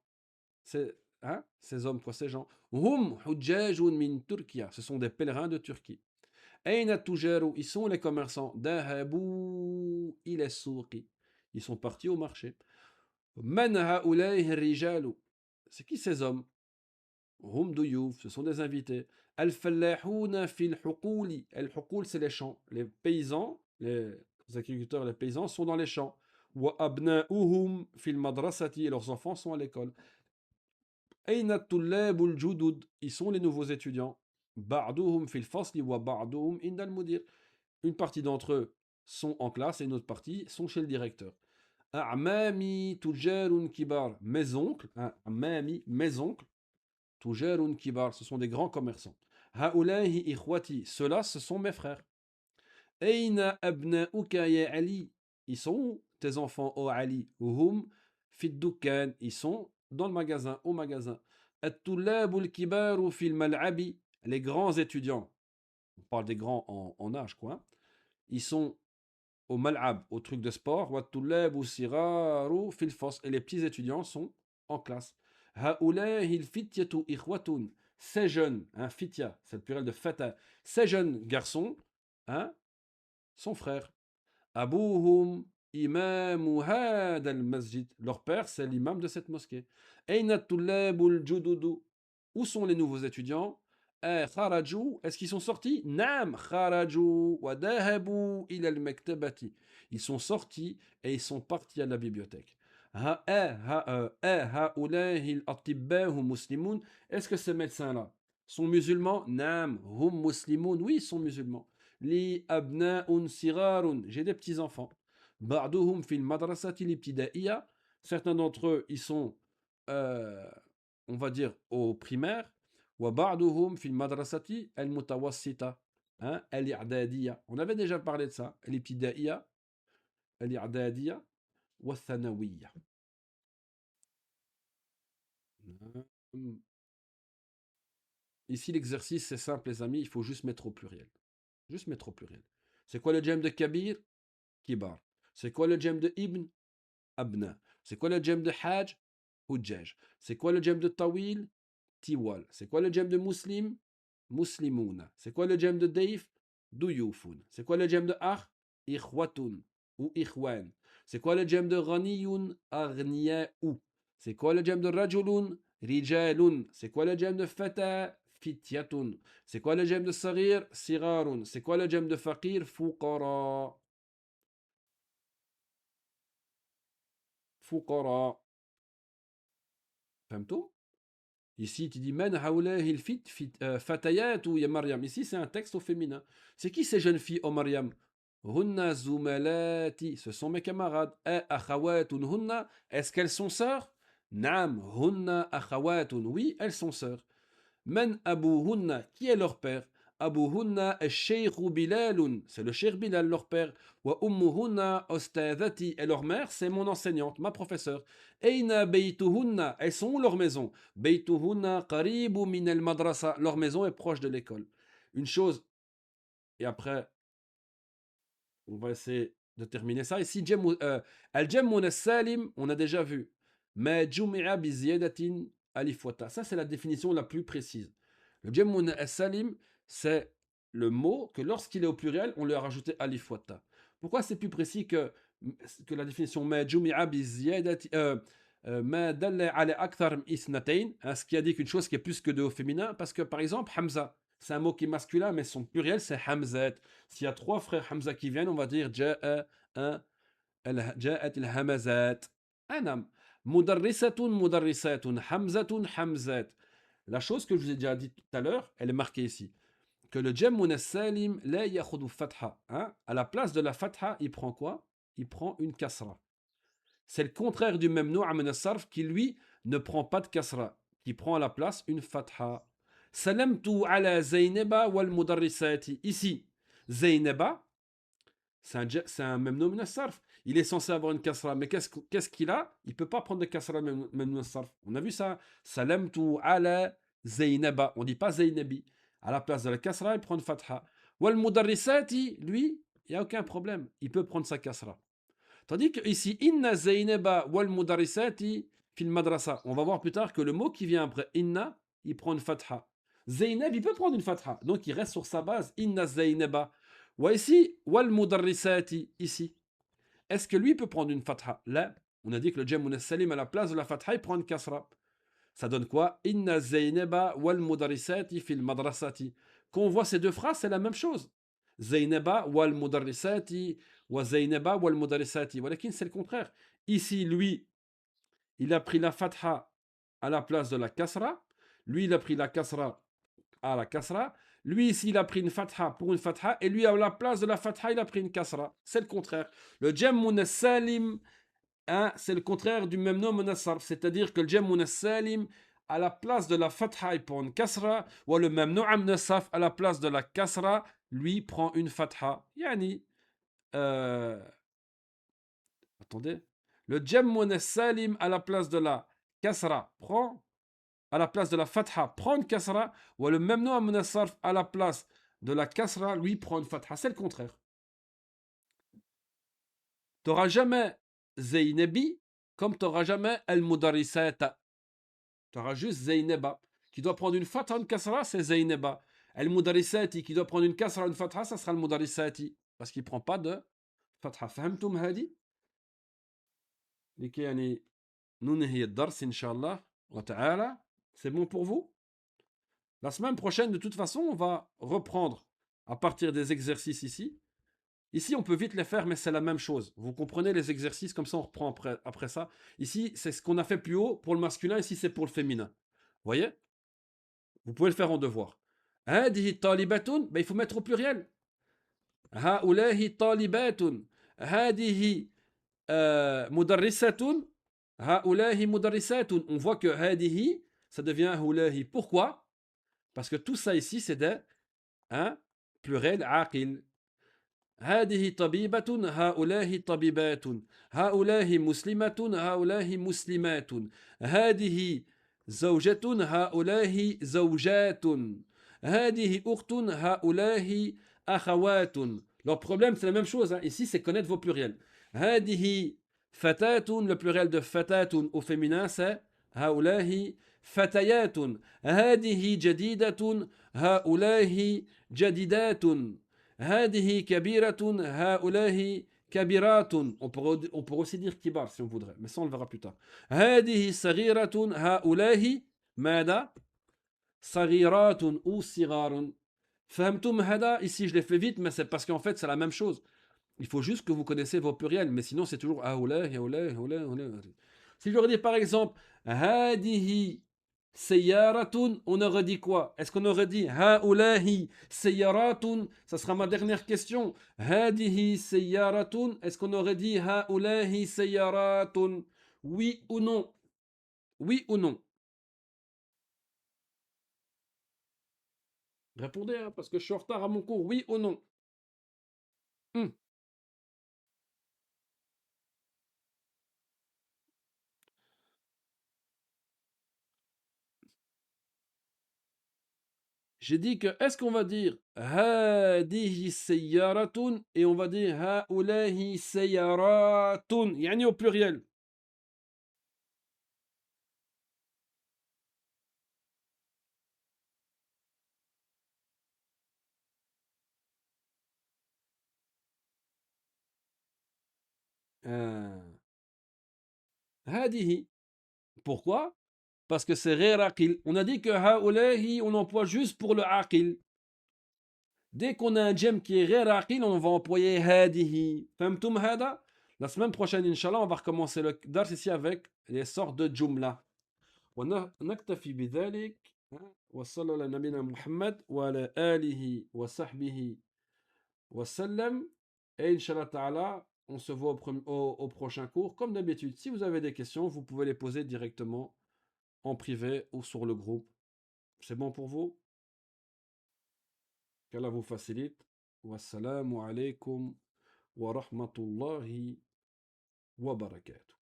C'est hein, ces hommes, quoi, ces gens. Hum hujjajun min Turkiya. Ce sont des pèlerins de Turquie. Aina tujaru. Ils sont les commerçants. Dahabu ila souqi. Ils sont partis au marché. Man haoulayhi rijalu. C'est qui ces hommes? Hum duyuf. Ce sont des invités. Al fallahouna fil huquli. Al huqul, c'est les champs. Les paysans, les agriculteurs et les paysans sont dans les champs. Wa abna'uhum fil madrasati. Et leurs enfants sont à l'école. أين الطلاب الجدد Ils sont les nouveaux étudiants. بعضهم في الفصل وبعضهم عند المدير. Une partie d'entre eux sont en classe et une autre partie sont chez le directeur. أعمامي تجار كبار. Mes oncles, hein, أعمامي, mes oncles, تجار كبار, ce sont des grands commerçants. هؤلاء إخوتي, ceux-là, ce sont mes frères. أين أبناؤك يا علي Ils sont où tes enfants, ô Ali هم في الدكان, ils sont dans le magasin, au magasin. الطلاب الكبار في الملعب, les grands étudiants, on parle des grands en âge quoi, hein. Ils sont au mal'ab, au truc de sport, والطلاب الصغار في الفصل, et les petits étudiants sont en classe. هؤلاء الفتية إخوة, ces jeunes, hein, fitya, c'est le pluriel de fata, ces jeunes garçons, hein, son frère. Abouhum imamu hada al-masjid. Leur père, c'est l'imam de cette mosquée. Aina tullabul jududu. Où sont les nouveaux étudiants? Kharaju. Est-ce qu'ils sont sortis? Nam kharaju wa dahabu ila al-maktabati. Ils sont sortis et ils sont partis à la bibliothèque. Haulahi al-atibbahu muslimun. Est-ce que ces médecins-là sont musulmans? Nam hum muslimun. Oui, ils sont musulmans. Li abna'un sigarun, j'ai des petits-enfants. Ba'duhum fil madrasati l'ibtidaiya, certains d'entre eux, ils sont, euh, on va dire, au primaire. Wa ba'duhum fil madrasati al-mutawassita, hein, al-i'dadiya. On avait déjà parlé de ça, l'ibtidaiya, al-i'dadiya, wa thanawiya. Ici, l'exercice, c'est simple, les amis, il faut juste mettre au pluriel. Juste mettre au pluriel. C'est quoi le jam de Kabir? Kibar. C'est quoi le jam de Ibn? Abna. C'est quoi le jam de Hajj? Hujjaj. C'est quoi le jam de Tawil? Tiwal. C'est quoi le jam de Muslim? Muslimouna. C'est quoi le jam de Daif? Duyufun. C'est quoi le jam de Akh? Ikhwatun ou Ikhwan. C'est quoi le jam de Ghaniyun? Aghniya'u. C'est quoi le jam de Rajulun? Rijalun. C'est quoi le jam de Fata? Fityatun. C'est quoi le jam de Saghir? Sigarun. C'est quoi le jam de Faqir? Fuqara. Fuqara. فهمتوا Ici, tu dis Men haoulahi il fatayat ou ya Mariam. Ici, c'est un texte au féminin. C'est qui ces jeunes filles, oh Mariam? Hunna zumalati. Ce sont mes camarades. Akhawatun hunna. Est-ce qu'elles sont sœurs? Naam. Hunna akhawatun. Oui, elles sont sœurs. Men abouhunna. Qui est leur père? Abouhunna al-sheikhu Bilalun. C'est le cheikh Bilal, leur père. Wa ummuhunna ostadati. Et leur mère, c'est mon enseignante, ma professeure. Eina beituhunna. Elles sont où leur maison? Beituhunna qaribu min al-madrasa. Leur maison est proche de l'école. Une chose, et après, on va essayer de terminer ça. Ici, al-jammun al-salim, on a déjà vu. Ma jumi'a bi ziyadatin alif wa ta. Ça, c'est la définition la plus précise. Le jammun al-salim, c'est le mot que lorsqu'il est au pluriel, on lui a rajouté alif wa ta. Pourquoi c'est plus précis que la définition ma jumi'a bi ziyadatin ma dalla ala akthar isnatayn, hein, ce qui a dit qu'une chose qui est plus que deux au féminin, parce que par exemple, Hamza, c'est un mot qui est masculin, mais son pluriel c'est Hamzat. S'il y a trois frères Hamza qui viennent, on va dire جاءت الهمزات. أنام. مدرسة مدرسات. حمزة حمزات. La chose que je vous ai déjà dit tout à l'heure, elle est marquée ici. Que le jammun salim la yakhudou fatha. Hein? À la place de la fatha, il prend quoi? Il prend une kasra. C'est le contraire du même noua min sarf qui lui ne prend pas de kasra, qui prend à la place une fatha. Salamtu ala Zaynaba wal mudarrisati. Ici, Zaynaba, c'est un même nom min sarf. Il est censé avoir une kasra, mais qu'est-ce qu'il a? Il ne peut pas prendre de kasra même min sarf. On a vu ça. Salamtu ala Zaynaba. On ne dit pas Zaynabi. À la place de la kasra, il prend une fatha. Wal mudarrisati, lui, il n'y a aucun problème. Il peut prendre sa kasra. Tandis que ici, inna Zaynaba wal mudarisati fil madrasa. On va voir plus tard que le mot qui vient après inna, il prend une fatha. Zaynab, il peut prendre une fatha. Donc il reste sur sa base. Inna Zaynaba. Wa ici, wal mudarisati, ici. Est-ce que lui peut prendre une fatha? Là, on a dit que le jammun salim à la place de la fatha, il prend une kasra. Ça donne quoi? Inna Zaynaba wal mudarisati fil madrasati. Quand on voit ces deux phrases, c'est la même chose. Zaynaba wal mudarrisati wa Zaynaba wal mudarrisati. Walakin c'est le contraire. Ici, lui, il a pris la fatha à la place de la kasra. Lui, il a pris la kasra à la kasra. Lui, ici, il a pris une fatha pour une fatha. Et lui, à la place de la fatha, il a pris une kasra. C'est le contraire. Le jammun salim, hein, c'est le contraire du même nom munassarf. C'est-à-dire que le jammun salim, à la place de la fatha, il prend une kasra. Ou le même nom munassarf, à la place de la kasra, lui, prend une fatha. Yani, attendez. Le jammun salim, à la place de la kasra, prend à la place de la fatha, prend une kasra, ou le même nom à munasarf à la place de la kasra, lui, prend une fatha. C'est le contraire. Tu n'auras jamais Zeynebi comme tu n'auras jamais El-Mudarisata. Tu auras juste Zeyneba. Qui doit prendre une fatha, une kasra, c'est Zeyneba. El-Mudarisati, qui doit prendre une kasra, une fatha, ça sera le Mudarisati. Parce qu'il ne prend pas de fatha. فهمتم هذه؟ لكي يعني ننهي الدرس إن شاء الله وتعالى. C'est bon pour vous? La semaine prochaine, de toute façon, on va reprendre à partir des exercices ici. Ici, on peut vite les faire, mais c'est la même chose. Vous comprenez les exercices, comme ça on reprend après ça. Ici, c'est ce qu'on a fait plus haut pour le masculin, ici c'est pour le féminin. Vous voyez? Vous pouvez le faire en devoir. هذه طالبات, ben, il faut mettre au pluriel. هؤلاء طالبات. هذه مدرسة. هؤلاء مدرسات. On voit que هذه, ça devient هؤلاء. Pourquoi? Parce que tout ça ici, c'est des pluriel عاقل. هذه طبيبة هؤلاء طبيبات هؤلاء مسلمة هؤلاء مسلمات هذه زوجة هؤلاء زوجات هذه أخت هؤلاء أخوات. Leur problème c'est la même chose, hein. Ici c'est connaître vos pluriels. هذه فتاة, le pluriel de فتاة au féminin c'est هؤلاء فتيات. هذه جديدة هؤلاء جديدات. هذه كبيرة هؤلاء كبيرات. On pourrait aussi dire kibar si on voudrait, mais ça on le verra plus tard. هذه صغيرة هؤلاء ماذا؟ صغيرات ou صغار. فهمتم هذا? Ici je l'ai fait vite, mais c'est parce qu'en fait c'est la même chose. Il faut juste que vous connaissez vos pluriels, mais sinon c'est toujours هؤلاء هؤلاء هؤلاء هؤلاء. Si je leur dis par exemple هذه سيارة, on aurait dit quoi? Est-ce qu'on aurait dit هؤلاء سيارات? Ça sera ma dernière question. هذه سيارة, est-ce qu'on aurait dit هؤلاء سيارات? Oui ou non? Oui ou non? Répondez, hein, parce que je suis en retard à mon cours. Oui ou non? J'ai dit que, est-ce qu'on va dire هذه سيارة et on va dire هؤلاء سيارات, يعني au pluriel. هذه. Pourquoi? Parce que c'est غير عقل. On a dit que هؤلاء, on emploie juste pour le عقل. Dès qu'on a un jem qui est غير عقل, on va employer هذه. فهمتم هذا? La semaine prochaine, Inch'Allah, on va recommencer le dars ici avec les sortes de jumla. ونكتفي بذلك. وصلى على نبينا محمد وعلى آله وصحبه وسلم. Et Inch'Allah Ta'ala, on se voit au prochain cours. Comme d'habitude, si vous avez des questions, vous pouvez les poser directement en privé ou sur le groupe. C'est bon pour vous? Qu'Allah vous facilite. Wassalamu alaikum wa rahmatullahi wa barakatuh.